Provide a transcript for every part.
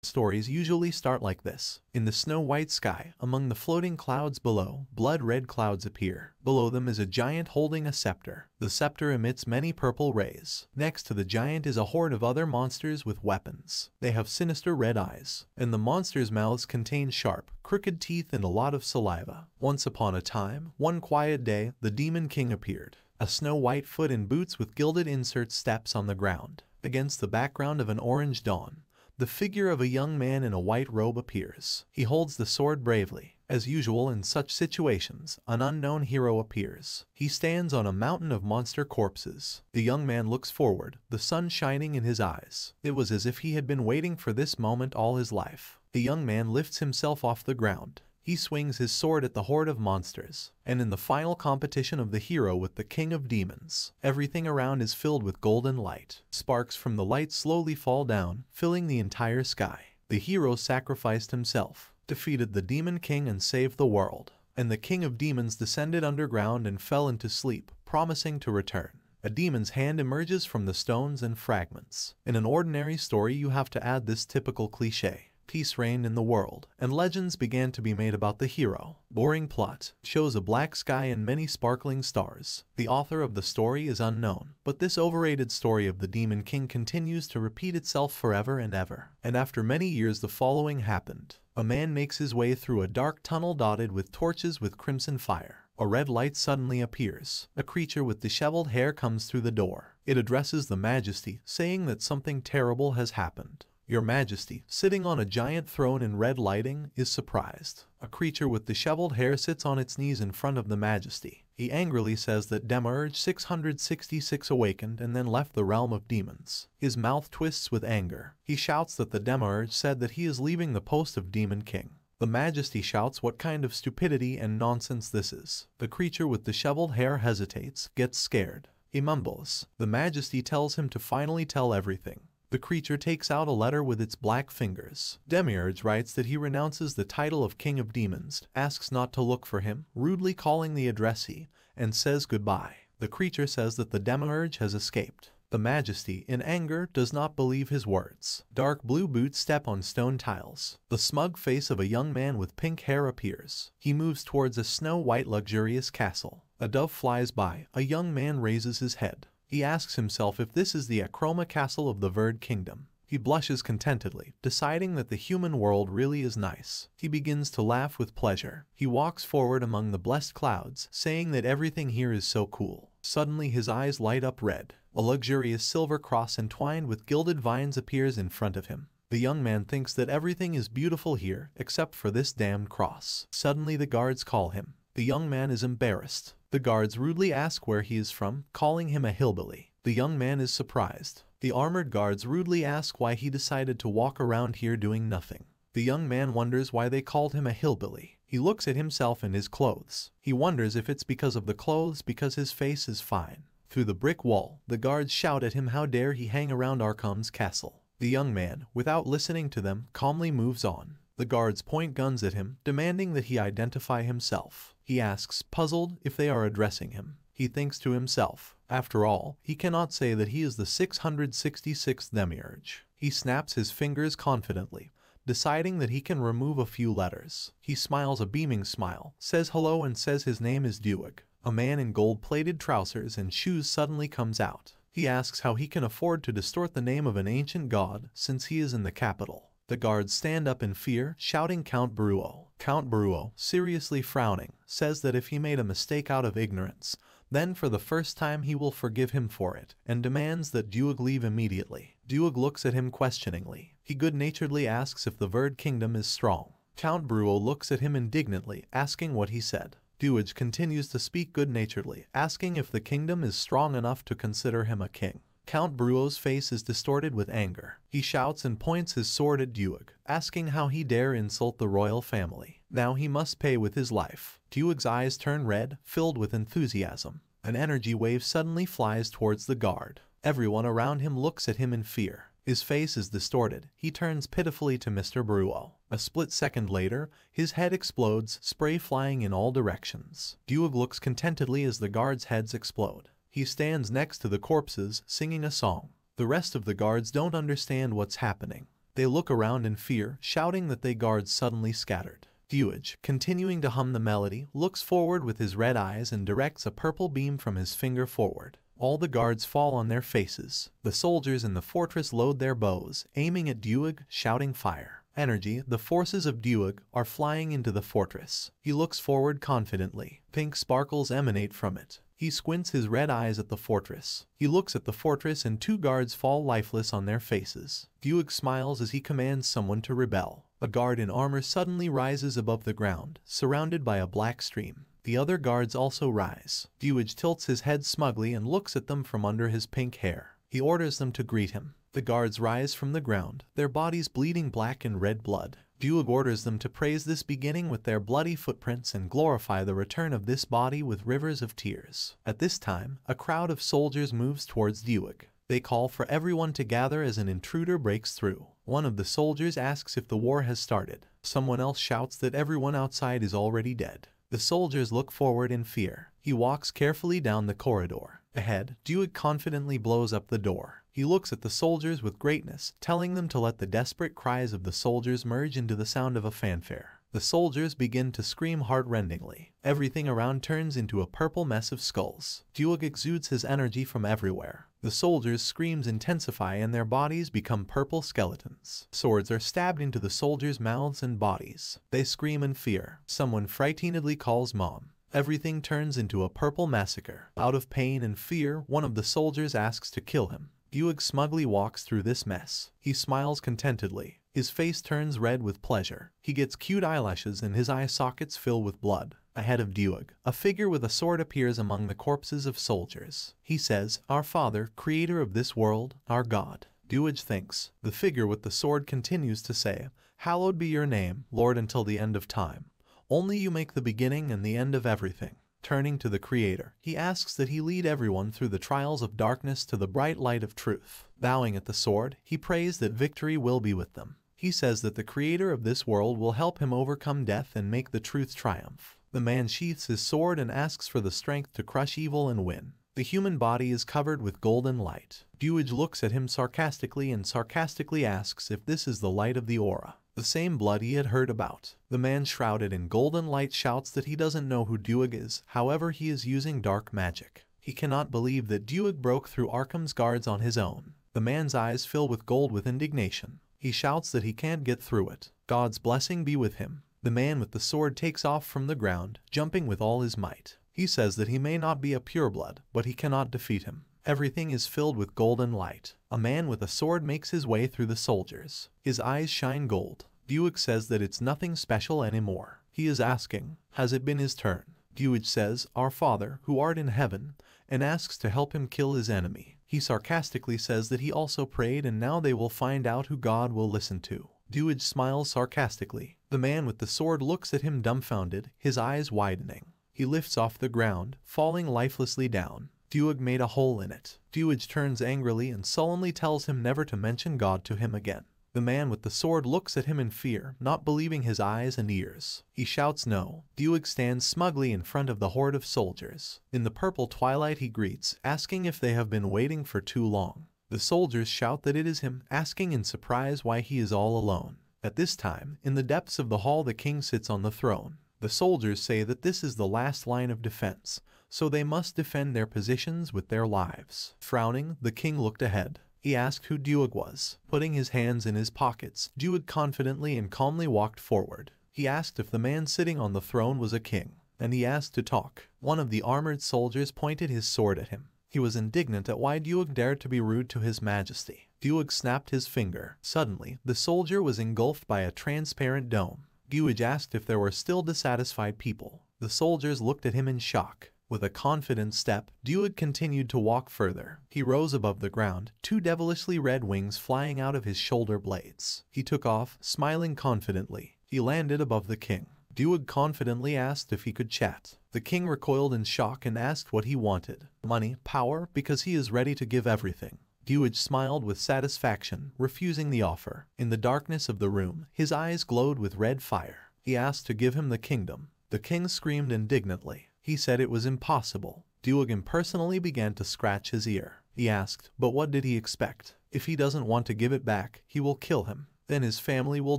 Stories usually start like this. In the snow-white sky, among the floating clouds below, blood-red clouds appear. Below them is a giant holding a scepter. The scepter emits many purple rays. Next to the giant is a horde of other monsters with weapons. They have sinister red eyes, and the monsters' mouths contain sharp, crooked teeth and a lot of saliva. Once upon a time, one quiet day, the Demon King appeared. A snow-white foot in boots with gilded inserts steps on the ground. Against the background of an orange dawn, the figure of a young man in a white robe appears. He holds the sword bravely. As usual in such situations, an unknown hero appears. He stands on a mountain of monster corpses. The young man looks forward, the sun shining in his eyes. It was as if he had been waiting for this moment all his life. The young man lifts himself off the ground. He swings his sword at the horde of monsters, and in the final competition of the hero with the king of demons, everything around is filled with golden light. Sparks from the light slowly fall down, filling the entire sky. The hero sacrificed himself, defeated the demon king and saved the world, and the king of demons descended underground and fell into sleep, promising to return. A demon's hand emerges from the stones and fragments. In an ordinary story you have to add this typical cliché. Peace reigned in the world, and legends began to be made about the hero. Boring plot, shows a black sky and many sparkling stars. The author of the story is unknown, but this overrated story of the Demon King continues to repeat itself forever and ever. And after many years the following happened. A man makes his way through a dark tunnel dotted with torches with crimson fire. A red light suddenly appears. A creature with disheveled hair comes through the door. It addresses the Majesty, saying that something terrible has happened. Your Majesty, sitting on a giant throne in red lighting, is surprised. A creature with disheveled hair sits on its knees in front of the Majesty. He angrily says that Demiurge 666 awakened and then left the realm of demons. His mouth twists with anger. He shouts that the Demiurge said that he is leaving the post of Demon King. The Majesty shouts what kind of stupidity and nonsense this is. The creature with disheveled hair hesitates, gets scared. He mumbles. The Majesty tells him to finally tell everything. The creature takes out a letter with its black fingers. Demiurge writes that he renounces the title of King of Demons, asks not to look for him, rudely calling the addressee, and says goodbye. The creature says that the Demiurge has escaped. The Majesty, in anger, does not believe his words. Dark blue boots step on stone tiles. The smug face of a young man with pink hair appears. He moves towards a snow-white luxurious castle. A dove flies by. A young man raises his head. He asks himself if this is the Akroma Castle of the Verd Kingdom. He blushes contentedly, deciding that the human world really is nice. He begins to laugh with pleasure. He walks forward among the blessed clouds, saying that everything here is so cool. Suddenly his eyes light up red. A luxurious silver cross entwined with gilded vines appears in front of him. The young man thinks that everything is beautiful here, except for this damned cross. Suddenly the guards call him. The young man is embarrassed. The guards rudely ask where he is from, calling him a hillbilly. The young man is surprised. The armored guards rudely ask why he decided to walk around here doing nothing. The young man wonders why they called him a hillbilly. He looks at himself and his clothes. He wonders if it's because of the clothes because his face is fine. Through the brick wall, the guards shout at him how dare he hang around Arkham's castle. The young man, without listening to them, calmly moves on. The guards point guns at him, demanding that he identify himself. He asks, puzzled, if they are addressing him. He thinks to himself, after all, he cannot say that he is the 666th Demiurge. He snaps his fingers confidently, deciding that he can remove a few letters. He smiles a beaming smile, says hello and says his name is Duig. A man in gold-plated trousers and shoes suddenly comes out. He asks how he can afford to distort the name of an ancient god since he is in the capital. The guards stand up in fear, shouting Count Bruo. Count Bruo, seriously frowning, says that if he made a mistake out of ignorance, then for the first time he will forgive him for it, and demands that Duig leave immediately. Duig looks at him questioningly. He good-naturedly asks if the Verd Kingdom is strong. Count Bruo looks at him indignantly, asking what he said. Duig continues to speak good-naturedly, asking if the kingdom is strong enough to consider him a king. Count Bruo's face is distorted with anger. He shouts and points his sword at Duig, asking how he dare insult the royal family. Now he must pay with his life. Duig's eyes turn red, filled with enthusiasm. An energy wave suddenly flies towards the guard. Everyone around him looks at him in fear. His face is distorted. He turns pitifully to Mr. Bruo. A split second later, his head explodes, spray flying in all directions. Duig looks contentedly as the guards' heads explode. He stands next to the corpses, singing a song. The rest of the guards don't understand what's happening. They look around in fear, shouting that they guards suddenly scattered. Duage, continuing to hum the melody, looks forward with his red eyes and directs a purple beam from his finger forward. All the guards fall on their faces. The soldiers in the fortress load their bows, aiming at Duag, shouting fire. Energy, the forces of Duag, are flying into the fortress. He looks forward confidently. Pink sparkles emanate from it. He squints his red eyes at the fortress. He looks at the fortress and 2 guards fall lifeless on their faces. Duag smiles as he commands someone to rebel. A guard in armor suddenly rises above the ground, surrounded by a black stream. The other guards also rise. Duage tilts his head smugly and looks at them from under his pink hair. He orders them to greet him. The guards rise from the ground, their bodies bleeding black and red blood. Duag orders them to praise this beginning with their bloody footprints and glorify the return of this body with rivers of tears. At this time, a crowd of soldiers moves towards Duag. They call for everyone to gather as an intruder breaks through. One of the soldiers asks if the war has started. Someone else shouts that everyone outside is already dead. The soldiers look forward in fear. He walks carefully down the corridor. Ahead, Duag confidently blows up the door. He looks at the soldiers with greatness, telling them to let the desperate cries of the soldiers merge into the sound of a fanfare. The soldiers begin to scream heart-rendingly. Everything around turns into a purple mess of skulls. Duag exudes his energy from everywhere. The soldiers' screams intensify and their bodies become purple skeletons. Swords are stabbed into the soldiers' mouths and bodies. They scream in fear. Someone frightenedly calls Mom. Everything turns into a purple massacre. Out of pain and fear, one of the soldiers asks to kill him. Duag smugly walks through this mess. He smiles contentedly. His face turns red with pleasure. He gets cute eyelashes and his eye sockets fill with blood. Ahead of Duag, a figure with a sword appears among the corpses of soldiers. He says, "Our Father, creator of this world, our God." Duag thinks. The figure with the sword continues to say, "Hallowed be your name, Lord, until the end of time. Only you make the beginning and the end of everything." Turning to the Creator, he asks that he lead everyone through the trials of darkness to the bright light of truth. Bowing at the sword, he prays that victory will be with them. He says that the Creator of this world will help him overcome death and make the truth triumph. The man sheaths his sword and asks for the strength to crush evil and win. The human body is covered with golden light. Duag looks at him sarcastically and sarcastically asks if this is the light of the aura, the same blood he had heard about. The man shrouded in golden light shouts that he doesn't know who Duag is, however he is using dark magic. He cannot believe that Duag broke through Arkham's guards on his own. The man's eyes fill with gold with indignation. He shouts that he can't get through it. God's blessing be with him. The man with the sword takes off from the ground, jumping with all his might. He says that he may not be a pureblood, but he cannot defeat him. Everything is filled with golden light. A man with a sword makes his way through the soldiers. His eyes shine gold. Duag says that it's nothing special anymore. He is asking, has it been his turn? Duag says, "Our Father, who art in heaven," and asks to help him kill his enemy. He sarcastically says that he also prayed and now they will find out who God will listen to. Duag smiles sarcastically. The man with the sword looks at him dumbfounded, his eyes widening. He lifts off the ground, falling lifelessly down. Duag made a hole in it. Duag turns angrily and sullenly tells him never to mention God to him again. The man with the sword looks at him in fear, not believing his eyes and ears. He shouts no. Duag stands smugly in front of the horde of soldiers. In the purple twilight he greets, asking if they have been waiting for too long. The soldiers shout that it is him, asking in surprise why he is all alone. At this time, in the depths of the hall the king sits on the throne. The soldiers say that this is the last line of defense, so they must defend their positions with their lives. Frowning, the king looked ahead. He asked who Duag was. Putting his hands in his pockets, Duag confidently and calmly walked forward. He asked if the man sitting on the throne was a king, and he asked to talk. One of the armored soldiers pointed his sword at him. He was indignant at why Duag dared to be rude to his majesty. Duag snapped his finger. Suddenly, the soldier was engulfed by a transparent dome. Duag asked if there were still dissatisfied people. The soldiers looked at him in shock. With a confident step, Duag continued to walk further. He rose above the ground, 2 devilishly red wings flying out of his shoulder blades. He took off, smiling confidently. He landed above the king. Duag confidently asked if he could chat. The king recoiled in shock and asked what he wanted. Money, power, because he is ready to give everything. Duag smiled with satisfaction, refusing the offer. In the darkness of the room, his eyes glowed with red fire. He asked to give him the kingdom. The king screamed indignantly. He said it was impossible. Duag impersonally began to scratch his ear. He asked, but what did he expect? If he doesn't want to give it back, he will kill him. then his family will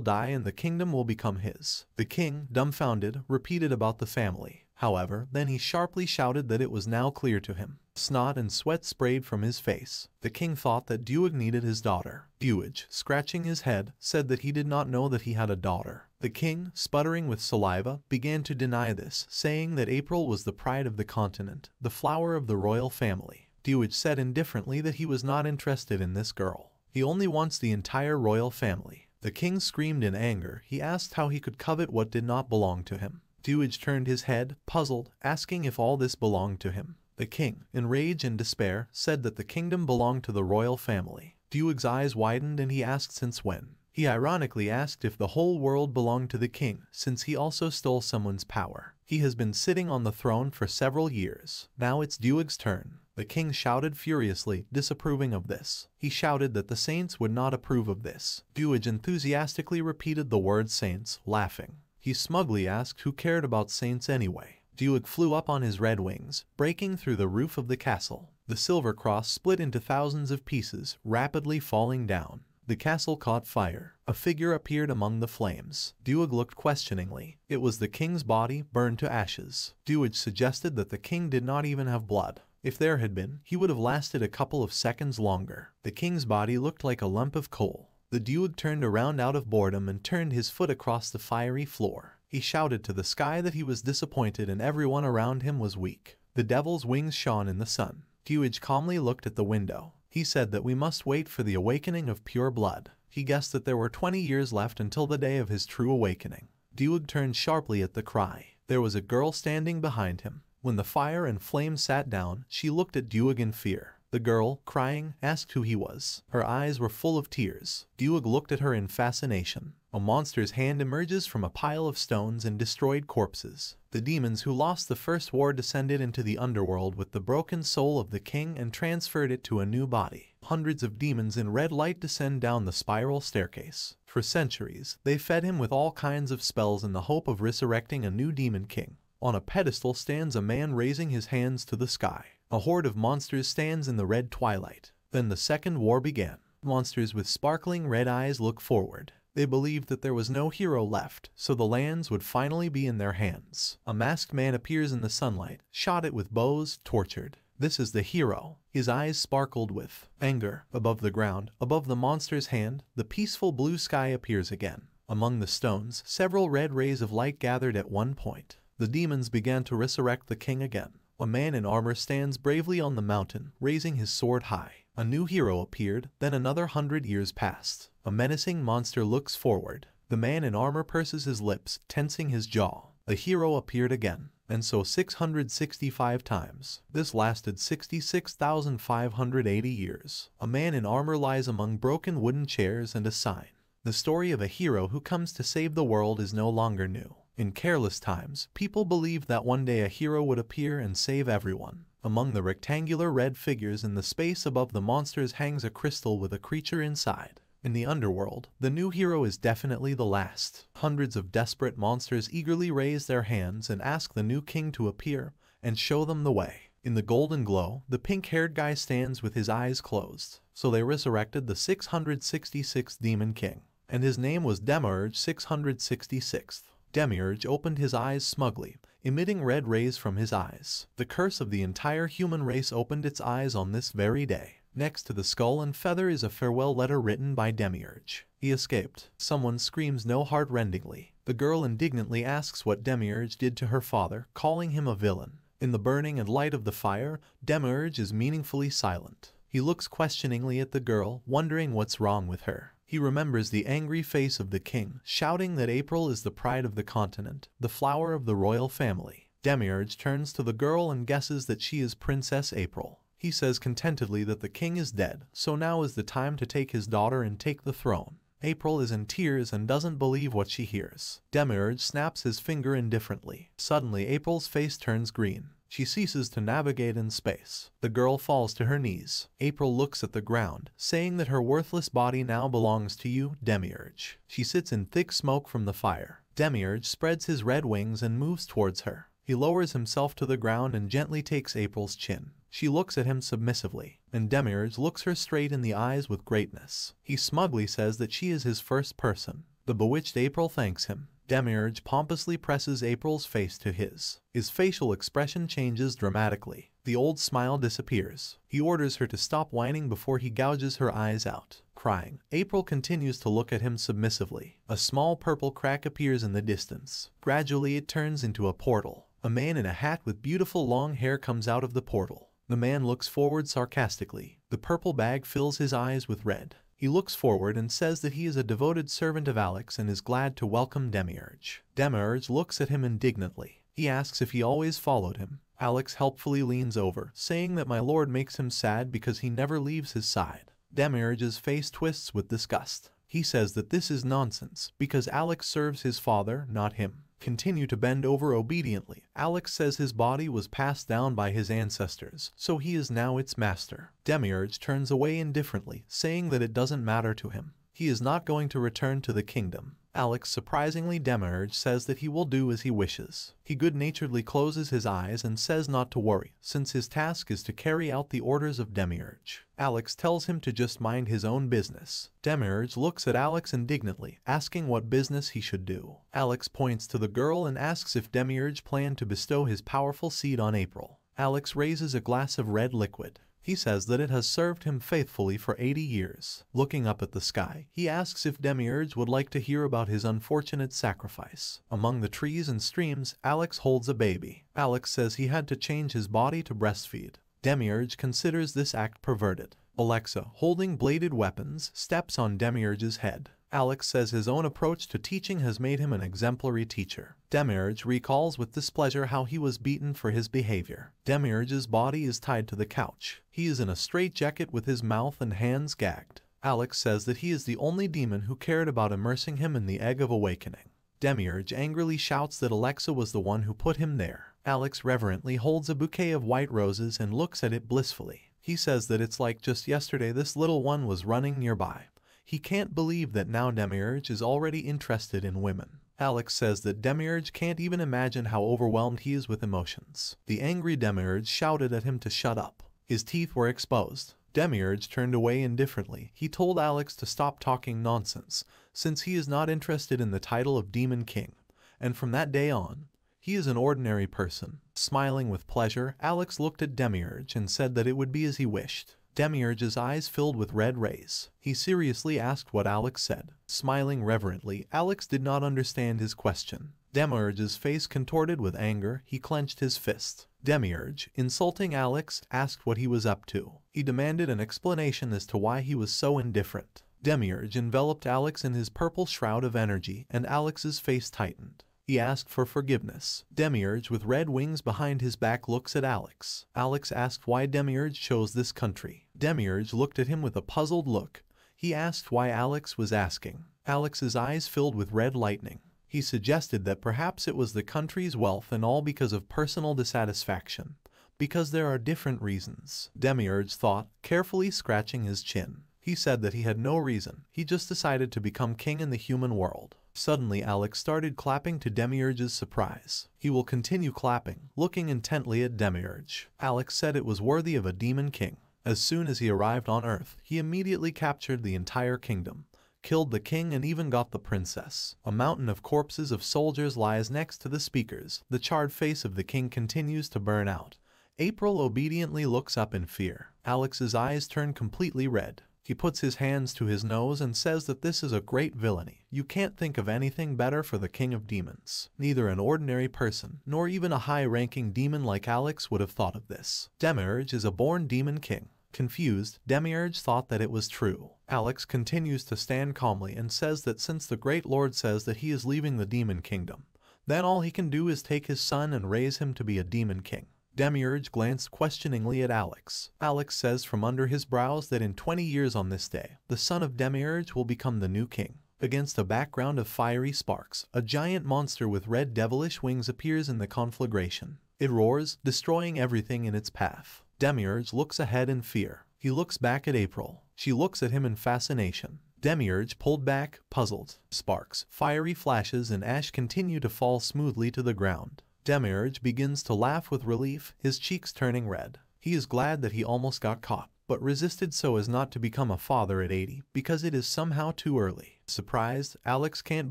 die and the kingdom will become his. The king, dumbfounded, repeated about the family. However, then he sharply shouted that it was now clear to him. Snot and sweat sprayed from his face. The king thought that Duag needed his daughter. Duag, scratching his head, said that he did not know that he had a daughter. The king, sputtering with saliva, began to deny this, saying that April was the pride of the continent, the flower of the royal family. Duag said indifferently that he was not interested in this girl. He only wants the entire royal family. The king screamed in anger. He asked how he could covet what did not belong to him. Duag turned his head, puzzled, asking if all this belonged to him. The king, in rage and despair, said that the kingdom belonged to the royal family. Duag's eyes widened and he asked since when. He ironically asked if the whole world belonged to the king, since he also stole someone's power. He has been sitting on the throne for several years. Now it's Duag's turn. The king shouted furiously, disapproving of this. He shouted that the saints would not approve of this. Duag enthusiastically repeated the word saints, laughing. He smugly asked who cared about saints anyway. Duag flew up on his red wings, breaking through the roof of the castle. The silver cross split into thousands of pieces, rapidly falling down. The castle caught fire. A figure appeared among the flames. Duag looked questioningly. It was the king's body, burned to ashes. Duag suggested that the king did not even have blood. If there had been, he would have lasted a couple of seconds longer. The king's body looked like a lump of coal. The Duag turned around out of boredom and turned his foot across the fiery floor. He shouted to the sky that he was disappointed and everyone around him was weak. The devil's wings shone in the sun. Duag calmly looked at the window. He said that we must wait for the awakening of pure blood. He guessed that there were 20 years left until the day of his true awakening. Duag turned sharply at the cry. There was a girl standing behind him. When the fire and flame sat down, she looked at Duag in fear. The girl, crying, asked who he was. Her eyes were full of tears. Duag looked at her in fascination. A monster's hand emerges from a pile of stones and destroyed corpses. The demons who lost the first war descended into the underworld with the broken soul of the king and transferred it to a new body. Hundreds of demons in red light descend down the spiral staircase. For centuries, they fed him with all kinds of spells in the hope of resurrecting a new demon king. On a pedestal stands a man raising his hands to the sky. A horde of monsters stands in the red twilight. Then the second war began. Monsters with sparkling red eyes look forward. They believed that there was no hero left, so the lands would finally be in their hands. A masked man appears in the sunlight, shot at with bows, tortured. This is the hero. His eyes sparkled with anger. Above the ground, above the monster's hand, the peaceful blue sky appears again. Among the stones, several red rays of light gathered at one point. The demons began to resurrect the king again. A man in armor stands bravely on the mountain, raising his sword high. A new hero appeared, then another 100 years passed. A menacing monster looks forward. The man in armor purses his lips, tensing his jaw. The hero appeared again, and so 665 times. This lasted 66,580 years. A man in armor lies among broken wooden chairs and a sign. The story of a hero who comes to save the world is no longer new. In careless times, people believed that one day a hero would appear and save everyone. Among the rectangular red figures in the space above the monsters hangs a crystal with a creature inside. In the underworld, the new hero is definitely the last. Hundreds of desperate monsters eagerly raise their hands and ask the new king to appear and show them the way. In the golden glow, the pink-haired guy stands with his eyes closed. So they resurrected the 666th demon king, and his name was Demiurge 666th. Demiurge opened his eyes smugly, emitting red rays from his eyes. The curse of the entire human race opened its eyes on this very day. Next to the skull and feather is a farewell letter written by Demiurge. He escaped. Someone screams no heart-rendingly. The girl indignantly asks what Demiurge did to her father, calling him a villain. In the burning and light of the fire, Demiurge is meaningfully silent. He looks questioningly at the girl, wondering what's wrong with her. He remembers the angry face of the king, shouting that April is the pride of the continent, the flower of the royal family. Demiurge turns to the girl and guesses that she is Princess April. He says contentedly that the king is dead, so now is the time to take his daughter and take the throne. April is in tears and doesn't believe what she hears. Demiurge snaps his finger indifferently. Suddenly April's face turns green. She ceases to navigate in space. The girl falls to her knees. April looks at the ground, saying that her worthless body now belongs to you, Demiurge. She sits in thick smoke from the fire. Demiurge spreads his red wings and moves towards her. He lowers himself to the ground and gently takes April's chin. She looks at him submissively, and Demiurge looks her straight in the eyes with greatness. He smugly says that she is his first person. The bewitched April thanks him. Demiurge pompously presses April's face to his. His facial expression changes dramatically. The old smile disappears. He orders her to stop whining before he gouges her eyes out. Crying, April continues to look at him submissively. A small purple crack appears in the distance. Gradually it turns into a portal. A man in a hat with beautiful long hair comes out of the portal. The man looks forward sarcastically. The purple bag fills his eyes with red. He looks forward and says that he is a devoted servant of Alex and is glad to welcome Demiurge. Demiurge looks at him indignantly. He asks if he always followed him. Alex helpfully leans over, saying that my lord makes him sad because he never leaves his side. Demiurge's face twists with disgust. He says that this is nonsense, because Alex serves his father, not him. Continue to bend over obediently. Alex says his body was passed down by his ancestors, so he is now its master. Demiurge turns away indifferently, saying that it doesn't matter to him. He is not going to return to the kingdom. Alex surprisingly Demiurge says that he will do as he wishes. He good-naturedly closes his eyes and says not to worry, since his task is to carry out the orders of Demiurge. Alex tells him to just mind his own business. Demiurge looks at Alex indignantly, asking what business he should do. Alex points to the girl and asks if Demiurge planned to bestow his powerful seed on April. Alex raises a glass of red liquid. He says that it has served him faithfully for 80 years. Looking up at the sky, he asks if Demiurge would like to hear about his unfortunate sacrifice. Among the trees and streams, Alex holds a baby. Alex says he had to change his body to breastfeed. Demiurge considers this act perverted. Alexa, holding bladed weapons, steps on Demiurge's head. Alex says his own approach to teaching has made him an exemplary teacher. Demiurge recalls with displeasure how he was beaten for his behavior. Demiurge's body is tied to the couch. He is in a straitjacket with his mouth and hands gagged. Alex says that he is the only demon who cared about immersing him in the Egg of Awakening. Demiurge angrily shouts that Alexa was the one who put him there. Alex reverently holds a bouquet of white roses and looks at it blissfully. He says that it's like just yesterday this little one was running nearby. He can't believe that now Demiurge is already interested in women. Alex says that Demiurge can't even imagine how overwhelmed he is with emotions. The angry Demiurge shouted at him to shut up. His teeth were exposed. Demiurge turned away indifferently. He told Alex to stop talking nonsense, since he is not interested in the title of Demon King. And from that day on, he is an ordinary person. Smiling with pleasure, Alex looked at Demiurge and said that it would be as he wished. Demiurge's eyes filled with red rays. He seriously asked what Alex said. Smiling reverently, Alex did not understand his question. Demiurge's face contorted with anger, he clenched his fist. Demiurge, insulting Alex, asked what he was up to. He demanded an explanation as to why he was so indifferent. Demiurge enveloped Alex in his purple shroud of energy, and Alex's face tightened. He asked for forgiveness. Demiurge with red wings behind his back looks at Alex. Alex asked why Demiurge chose this country. Demiurge looked at him with a puzzled look. He asked why Alex was asking. Alex's eyes filled with red lightning. He suggested that perhaps it was the country's wealth and all because of personal dissatisfaction. Because there are different reasons. Demiurge thought, carefully scratching his chin. He said that he had no reason. He just decided to become king in the human world. Suddenly Alex started clapping to Demiurge's surprise. He will continue clapping, looking intently at Demiurge. Alex said it was worthy of a demon king. As soon as he arrived on Earth, he immediately captured the entire kingdom, killed the king and even got the princess. A mountain of corpses of soldiers lies next to the speakers. The charred face of the king continues to burn out. April obediently looks up in fear. Alex's eyes turn completely red. He puts his hands to his nose and says that this is a great villainy. You can't think of anything better for the king of demons. Neither an ordinary person, nor even a high-ranking demon like Alex would have thought of this. Demiurge is a born demon king. Confused, Demiurge thought that it was true. Alex continues to stand calmly and says that since the great lord says that he is leaving the demon kingdom, then all he can do is take his son and raise him to be a demon king. Demiurge glanced questioningly at Alex. Alex says from under his brows that in 20 years on this day, the son of Demiurge will become the new king. Against a background of fiery sparks, a giant monster with red devilish wings appears in the conflagration. It roars, destroying everything in its path. Demiurge looks ahead in fear. He looks back at April. She looks at him in fascination. Demiurge pulled back, puzzled. Sparks, fiery flashes and ash continue to fall smoothly to the ground. Demiurge begins to laugh with relief, his cheeks turning red. He is glad that he almost got caught, but resisted so as not to become a father at 80 because it is somehow too early. Surprised, Alex can't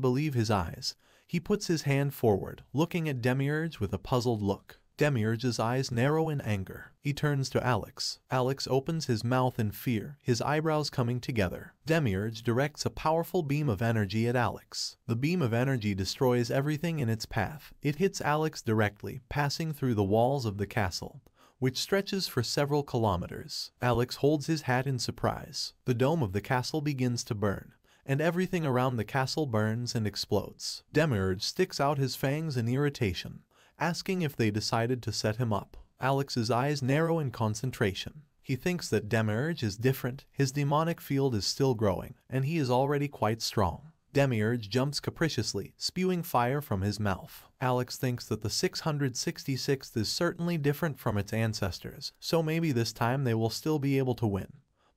believe his eyes. He puts his hand forward, looking at Demiurge with a puzzled look. Demiurge's eyes narrow in anger. He turns to Alex. Alex opens his mouth in fear, his eyebrows coming together. Demiurge directs a powerful beam of energy at Alex. The beam of energy destroys everything in its path. It hits Alex directly, passing through the walls of the castle, which stretches for several kilometers. Alex holds his hat in surprise. The dome of the castle begins to burn, and everything around the castle burns and explodes. Demiurge sticks out his fangs in irritation, asking if they decided to set him up. Alex's eyes narrow in concentration. He thinks that Demiurge is different, his demonic field is still growing, and he is already quite strong. Demiurge jumps capriciously, spewing fire from his mouth. Alex thinks that the 666th is certainly different from its ancestors, so maybe this time they will still be able to win.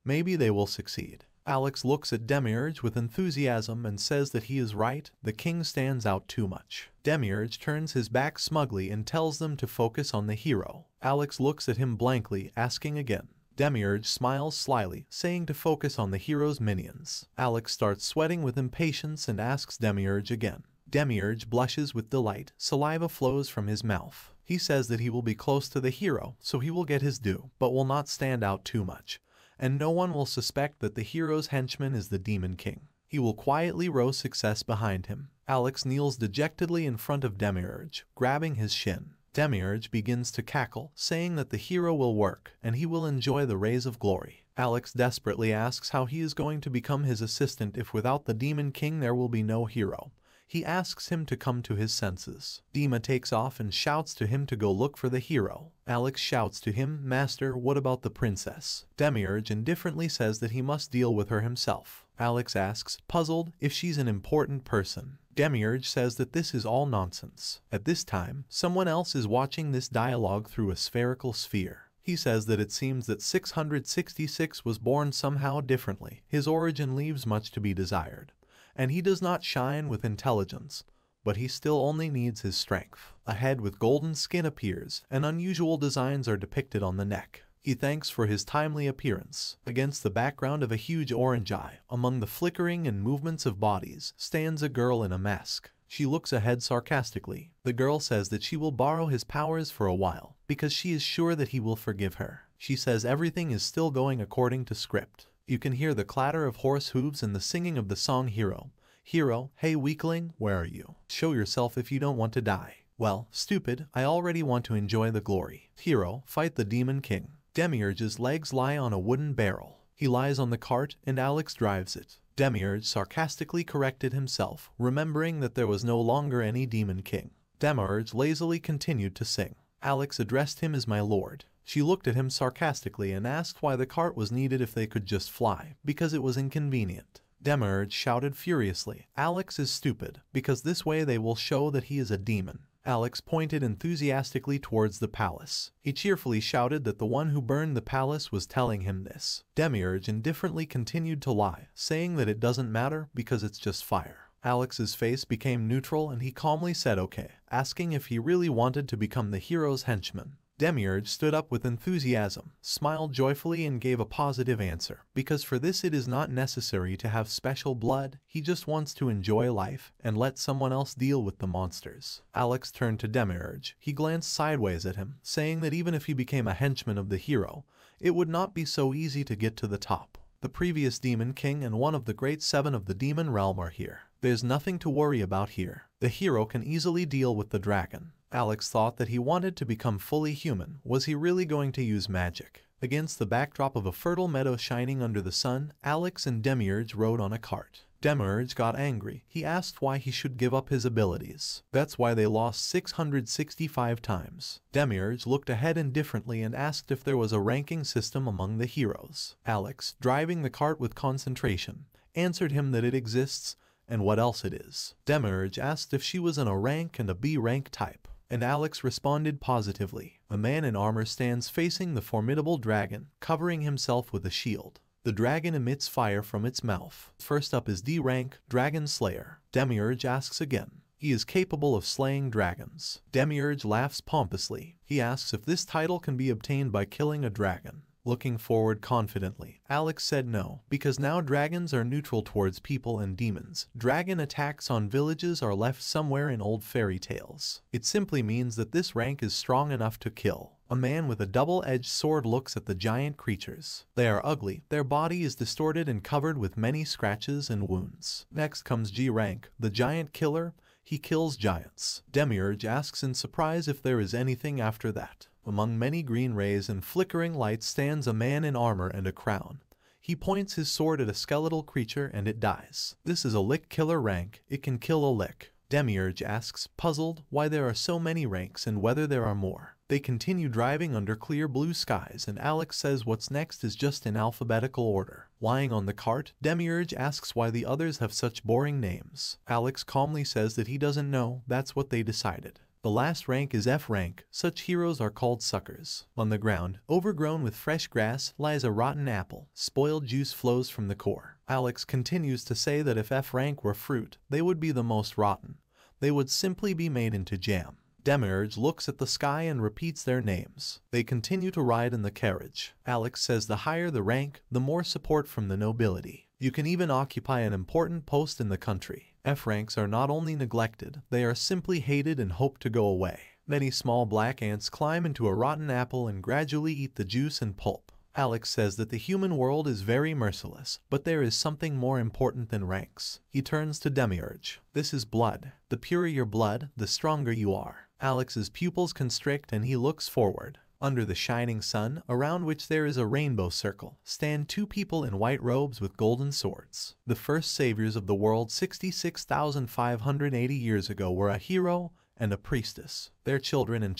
Maybe they will succeed. Alex looks at Demiurge with enthusiasm and says that he is right, the king stands out too much. Demiurge turns his back smugly and tells them to focus on the hero. Alex looks at him blankly, asking again. Demiurge smiles slyly, saying to focus on the hero's minions. Alex starts sweating with impatience and asks Demiurge again. Demiurge blushes with delight, saliva flows from his mouth. He says that he will be close to the hero, so he will get his due, but will not stand out too much, and no one will suspect that the hero's henchman is the Demon King. He will quietly row success behind him. Alex kneels dejectedly in front of Demiurge, grabbing his shin. Demiurge begins to cackle, saying that the hero will work, and he will enjoy the rays of glory. Alex desperately asks how he is going to become his assistant if without the Demon King there will be no hero. He asks him to come to his senses. Dima takes off and shouts to him to go look for the hero. Alex shouts to him, "Master, what about the princess?" Demiurge indifferently says that he must deal with her himself. Alex asks, puzzled, if she's an important person. Demiurge says that this is all nonsense. At this time, someone else is watching this dialogue through a spherical sphere. He says that it seems that 666 was born somehow differently. His origin leaves much to be desired, and he does not shine with intelligence, but he still only needs his strength. A head with golden skin appears, and unusual designs are depicted on the neck. He thanks for his timely appearance. Against the background of a huge orange eye, among the flickering and movements of bodies, stands a girl in a mask. She looks ahead sarcastically. The girl says that she will borrow his powers for a while, because she is sure that he will forgive her. She says everything is still going according to script. You can hear the clatter of horse hooves and the singing of the song Hero. Hero, hey weakling, where are you? Show yourself if you don't want to die. Well, stupid, I already want to enjoy the glory. Hero, fight the Demon King. Demiurge's legs lie on a wooden barrel. He lies on the cart, and Alex drives it. Demiurge sarcastically corrected himself, remembering that there was no longer any Demon King. Demiurge lazily continued to sing. Alex addressed him as my lord. She looked at him sarcastically and asked why the cart was needed if they could just fly, because it was inconvenient. Demiurge shouted furiously, Alex is stupid, because this way they will show that he is a demon. Alex pointed enthusiastically towards the palace. He cheerfully shouted that the one who burned the palace was telling him this. Demiurge indifferently continued to lie, saying that it doesn't matter because it's just fire. Alex's face became neutral and he calmly said okay, asking if he really wanted to become the hero's henchman. Demiurge stood up with enthusiasm, smiled joyfully and gave a positive answer, because for this it is not necessary to have special blood, he just wants to enjoy life and let someone else deal with the monsters. Alex turned to Demiurge. He glanced sideways at him, saying that even if he became a henchman of the hero, it would not be so easy to get to the top. The previous Demon King and one of the Great Seven of the Demon Realm are here. There's nothing to worry about here. The hero can easily deal with the dragon. Alex thought that he wanted to become fully human. Was he really going to use magic? Against the backdrop of a fertile meadow shining under the sun, Alex and Demiurge rode on a cart. Demiurge got angry. He asked why he should give up his abilities. That's why they lost 665 times. Demiurge looked ahead indifferently and asked if there was a ranking system among the heroes. Alex, driving the cart with concentration, answered him that it exists, and what else it is. Demiurge asked if she was in a rank and a B rank type, and Alex responded positively. A man in armor stands facing the formidable dragon, covering himself with a shield. The dragon emits fire from its mouth. First up is D rank, Dragon Slayer. Demiurge asks again. He is capable of slaying dragons. Demiurge laughs pompously. He asks if this title can be obtained by killing a dragon. Looking forward confidently, Alex said no, because now dragons are neutral towards people and demons. Dragon attacks on villages are left somewhere in old fairy tales. It simply means that this rank is strong enough to kill. A man with a double-edged sword looks at the giant creatures. They are ugly, their body is distorted and covered with many scratches and wounds. Next comes G rank, the giant killer. He kills giants. Demiurge asks in surprise if there is anything after that. Among many green rays and flickering lights stands a man in armor and a crown. He points his sword at a skeletal creature and it dies. This is a lick killer rank. It can kill a lick. Demiurge asks, puzzled, why there are so many ranks and whether there are more. They continue driving under clear blue skies and Alex says what's next is just in alphabetical order. Lying on the cart, Demiurge asks why the others have such boring names. Alex calmly says that he doesn't know, that's what they decided. The last rank is F rank. Such heroes are called suckers. On the ground, overgrown with fresh grass, lies a rotten apple. Spoiled juice flows from the core. Alex continues to say that if F rank were fruit, they would be the most rotten. They would simply be made into jam. Demiurge looks at the sky and repeats their names. They continue to ride in the carriage. Alex says the higher the rank, the more support from the nobility. You can even occupy an important post in the country. F ranks are not only neglected, they are simply hated and hope to go away. Many small black ants climb into a rotten apple and gradually eat the juice and pulp. Alex says that the human world is very merciless, but there is something more important than ranks. He turns to Demiurge. This is blood. The purer your blood, the stronger you are. Alex's pupils constrict and he looks forward. Under the shining sun, around which there is a rainbow circle, stand two people in white robes with golden swords. The first saviors of the world 66,580 years ago were a hero and a priestess. Their children and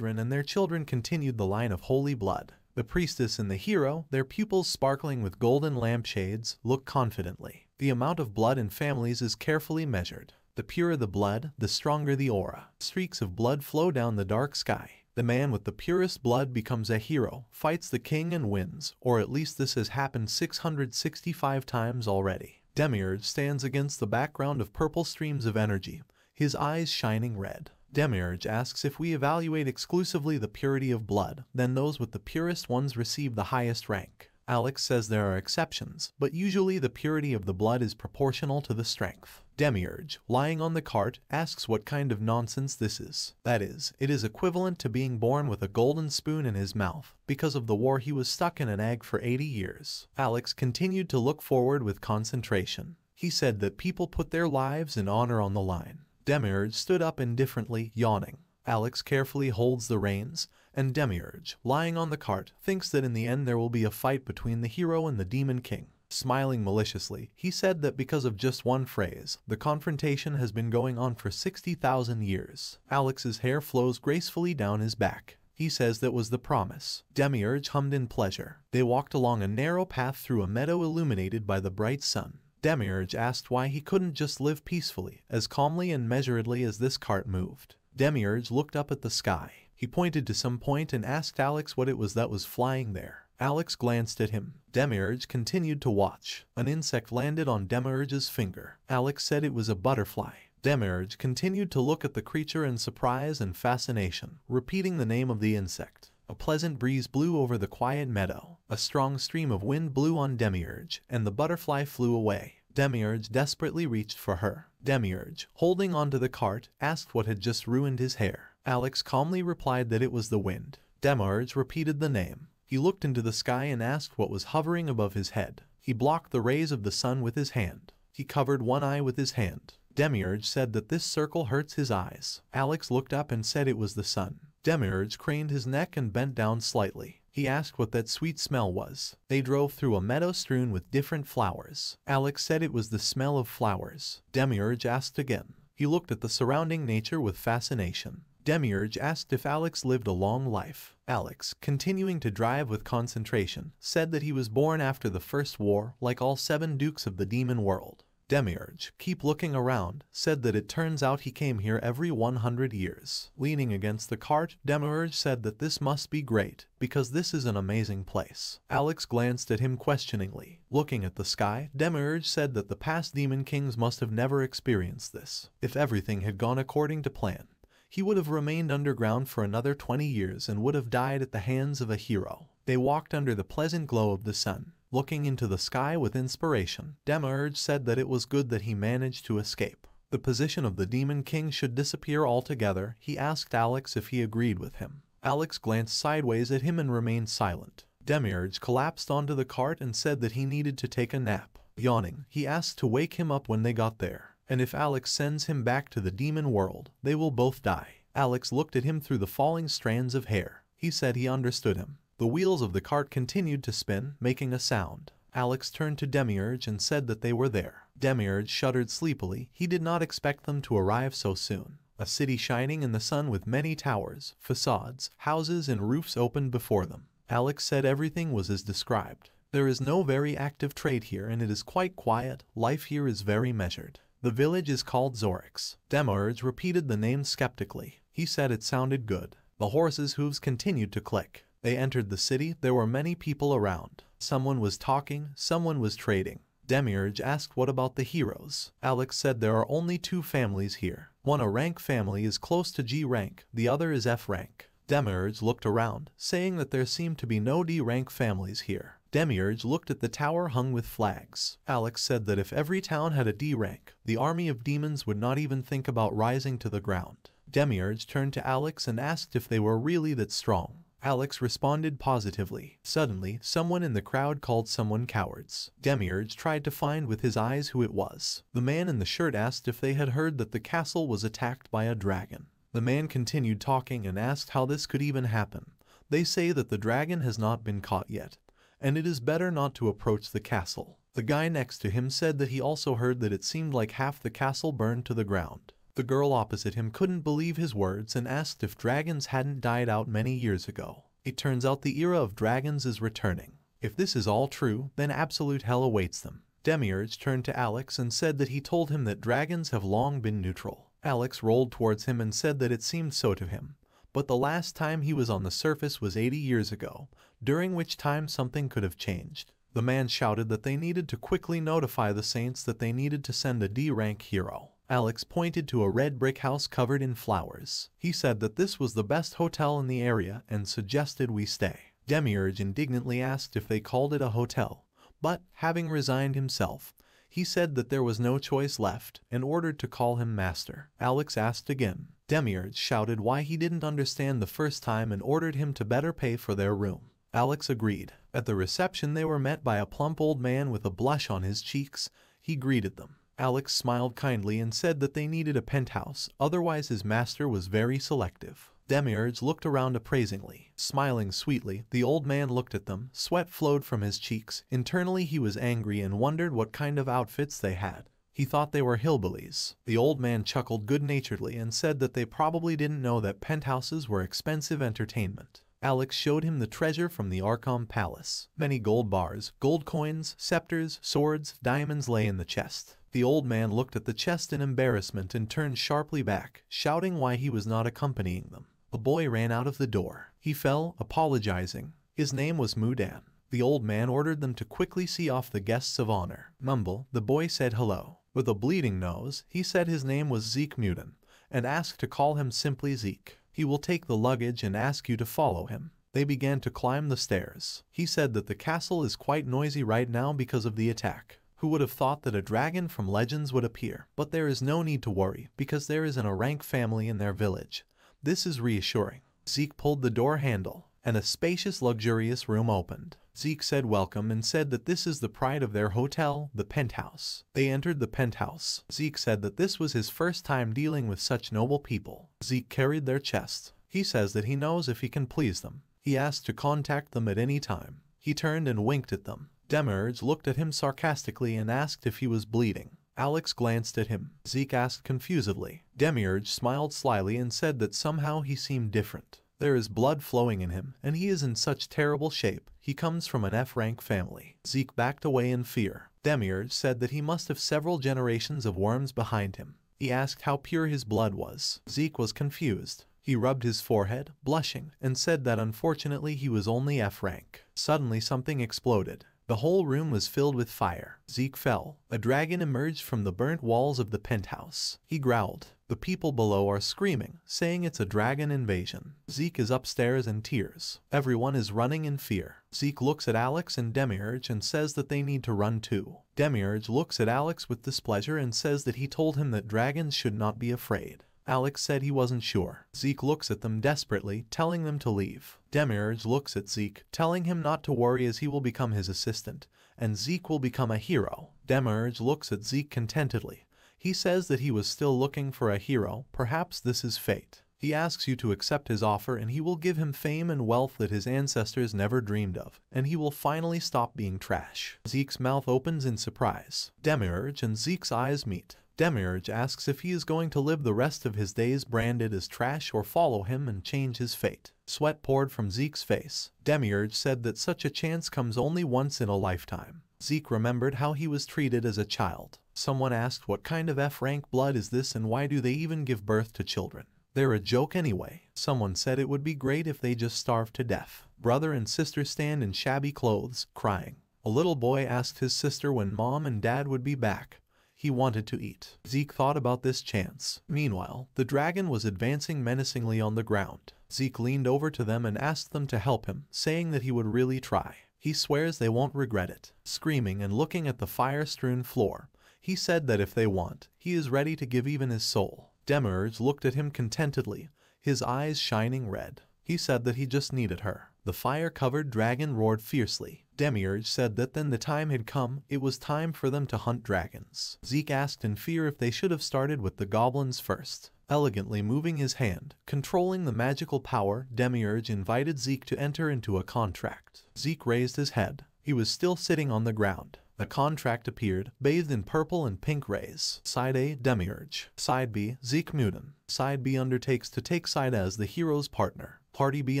their children continued the line of holy blood. The priestess and the hero, their pupils sparkling with golden lampshades, look confidently. The amount of blood in families is carefully measured. The purer the blood, the stronger the aura. Streaks of blood flow down the dark sky. The man with the purest blood becomes a hero, fights the king and wins, or at least this has happened 665 times already. Demiurge stands against the background of purple streams of energy, his eyes shining red. Demiurge asks if we evaluate exclusively the purity of blood, then those with the purest ones receive the highest rank. Alex says there are exceptions, but usually the purity of the blood is proportional to the strength. Demiurge, lying on the cart, asks what kind of nonsense this is. That is, it is equivalent to being born with a golden spoon in his mouth. Because of the war he was stuck in an egg for 80 years. Alex continued to look forward with concentration. He said that people put their lives and honor on the line. Demiurge stood up indifferently, yawning. Alex carefully holds the reins, and Demiurge, lying on the cart, thinks that in the end there will be a fight between the hero and the demon king. Smiling maliciously, he said that because of just one phrase, the confrontation has been going on for 60,000 years. Alex's hair flows gracefully down his back. He says that was the promise. Demiurge hummed in pleasure. They walked along a narrow path through a meadow illuminated by the bright sun. Demiurge asked why he couldn't just live peacefully, as calmly and measuredly as this cart moved. Demiurge looked up at the sky. He pointed to some point and asked Alex what it was that was flying there. Alex glanced at him. Demiurge continued to watch. An insect landed on Demiurge's finger. Alex said it was a butterfly. Demiurge continued to look at the creature in surprise and fascination, repeating the name of the insect. A pleasant breeze blew over the quiet meadow. A strong stream of wind blew on Demiurge, and the butterfly flew away. Demiurge desperately reached for her. Demiurge, holding onto the cart, asked what had just ruined his hair. Alex calmly replied that it was the wind. Demiurge repeated the name. He looked into the sky and asked what was hovering above his head. He blocked the rays of the sun with his hand. He covered one eye with his hand. Demiurge said that this circle hurts his eyes. Alex looked up and said it was the sun. Demiurge craned his neck and bent down slightly. He asked what that sweet smell was. They drove through a meadow strewn with different flowers. Alex said it was the smell of flowers. Demiurge asked again. He looked at the surrounding nature with fascination. Demiurge asked if Alex lived a long life. Alex, continuing to drive with concentration, said that he was born after the First War, like all 7 dukes of the demon world. Demiurge, keep looking around, said that it turns out he came here every 100 years. Leaning against the cart, Demiurge said that this must be great, because this is an amazing place. Alex glanced at him questioningly. Looking at the sky, Demiurge said that the past demon kings must have never experienced this. If everything had gone according to plan, he would have remained underground for another 20 years and would have died at the hands of a hero. They walked under the pleasant glow of the sun, looking into the sky with inspiration. Demiurge said that it was good that he managed to escape. The position of the Demon King should disappear altogether. He asked Alex if he agreed with him. Alex glanced sideways at him and remained silent. Demiurge collapsed onto the cart and said that he needed to take a nap. Yawning, he asked to wake him up when they got there, and if Alex sends him back to the demon world, they will both die. Alex looked at him through the falling strands of hair. He said he understood him. The wheels of the cart continued to spin, making a sound. Alex turned to Demiurge and said that they were there. Demiurge shuddered sleepily. He did not expect them to arrive so soon. A city shining in the sun with many towers, facades, houses and roofs opened before them. Alex said everything was as described. There is no very active trade here and it is quite quiet. Life here is very measured. The village is called Zorix. Demiurge repeated the name skeptically. He said it sounded good. The horses' hooves continued to click. They entered the city. There were many people around. Someone was talking, someone was trading. Demiurge asked what about the heroes. Alex said there are only 2 families here. One, a rank family, is close to G rank, the other is F rank. Demiurge looked around, saying that there seemed to be no D rank families here. Demiurge looked at the tower hung with flags. Alex said that if every town had a D rank, the army of demons would not even think about rising to the ground. Demiurge turned to Alex and asked if they were really that strong. Alex responded positively. Suddenly, someone in the crowd called someone cowards. Demiurge tried to find with his eyes who it was. The man in the shirt asked if they had heard that the castle was attacked by a dragon. The man continued talking and asked how this could even happen. They say that the dragon has not been caught yet, and it is better not to approach the castle. The guy next to him said that he also heard that it seemed like half the castle burned to the ground. The girl opposite him couldn't believe his words and asked if dragons hadn't died out many years ago. It turns out the era of dragons is returning. If this is all true, then absolute hell awaits them. Demiurge turned to Alex and said that he told him that dragons have long been neutral. Alex rolled towards him and said that it seemed so to him. But the last time he was on the surface was 80 years ago, during which time something could have changed. The man shouted that they needed to quickly notify the saints that they needed to send a D-rank hero. Alex pointed to a red brick house covered in flowers. He said that this was the best hotel in the area and suggested we stay. Demiurge indignantly asked if they called it a hotel, but, having resigned himself, he said that there was no choice left and ordered to call him master. Alex asked again. Demiurge shouted why he didn't understand the first time and ordered him to better pay for their room. Alex agreed. At the reception they were met by a plump old man with a blush on his cheeks. He greeted them. Alex smiled kindly and said that they needed a penthouse, otherwise his master was very selective. Demiurge looked around appraisingly. Smiling sweetly, the old man looked at them. Sweat flowed from his cheeks. Internally he was angry and wondered what kind of outfits they had. He thought they were hillbillies. The old man chuckled good-naturedly and said that they probably didn't know that penthouses were expensive entertainment. Alex showed him the treasure from the Arkham Palace. Many gold bars, gold coins, scepters, swords, diamonds lay in the chest. The old man looked at the chest in embarrassment and turned sharply back, shouting why he was not accompanying them. A boy ran out of the door. He fell, apologizing. His name was Mudan. The old man ordered them to quickly see off the guests of honor. Mumble, the boy said hello. With a bleeding nose, he said his name was Zeke Mudan, and asked to call him simply Zeke. He will take the luggage and ask you to follow him. They began to climb the stairs. He said that the castle is quite noisy right now because of the attack. Who would have thought that a dragon from Legends would appear? But there is no need to worry, because there is an Arank family in their village. This is reassuring. Zeke pulled the door handle, and a spacious, luxurious room opened. Zeke said welcome and said that this is the pride of their hotel, the penthouse. They entered the penthouse. Zeke said that this was his first time dealing with such noble people. Zeke carried their chests. He says that he knows if he can please them. He asked to contact them at any time. He turned and winked at them. Demiurge looked at him sarcastically and asked if he was bleeding. Alex glanced at him. Zeke asked confusedly. Demiurge smiled slyly and said that somehow he seemed different. There is blood flowing in him, and he is in such terrible shape. He comes from an F-rank family. Zeke backed away in fear. Demiurge said that he must have several generations of worms behind him. He asked how pure his blood was. Zeke was confused. He rubbed his forehead, blushing, and said that unfortunately he was only F rank. Suddenly something exploded. The whole room was filled with fire. Zeke fell. A dragon emerged from the burnt walls of the penthouse. He growled. The people below are screaming, saying it's a dragon invasion. Zeke is upstairs in tears. Everyone is running in fear. Zeke looks at Alex and Demiurge and says that they need to run too. Demiurge looks at Alex with displeasure and says that he told him that dragons should not be afraid. Alex said he wasn't sure. Zeke looks at them desperately, telling them to leave. Demiurge looks at Zeke, telling him not to worry as he will become his assistant, and Zeke will become a hero. Demiurge looks at Zeke contentedly. He says that he was still looking for a hero, perhaps this is fate. He asks you to accept his offer and he will give him fame and wealth that his ancestors never dreamed of, and he will finally stop being trash. Zeke's mouth opens in surprise. Demiurge and Zeke's eyes meet. Demiurge asks if he is going to live the rest of his days branded as trash or follow him and change his fate. Sweat poured from Zeke's face. Demiurge said that such a chance comes only once in a lifetime. Zeke remembered how he was treated as a child. Someone asked what kind of F-rank blood is this and why do they even give birth to children? They're a joke anyway. Someone said it would be great if they just starved to death. Brother and sister stand in shabby clothes, crying. A little boy asked his sister when mom and dad would be back. He wanted to eat. Zeke thought about this chance. Meanwhile, the dragon was advancing menacingly on the ground. Zeke leaned over to them and asked them to help him, saying that he would really try. He swears they won't regret it. Screaming and looking at the fire-strewn floor, he said that if they want, he is ready to give even his soul. Demiurge looked at him contentedly, his eyes shining red. He said that he just needed her. The fire-covered dragon roared fiercely. Demiurge said that then the time had come, it was time for them to hunt dragons. Zeke asked in fear if they should have started with the goblins first. Elegantly moving his hand, controlling the magical power, Demiurge invited Zeke to enter into a contract. Zeke raised his head. He was still sitting on the ground. A contract appeared, bathed in purple and pink rays. Side A, Demiurge. Side B, Zeke Munin. Side B undertakes to take side as the hero's partner. Party B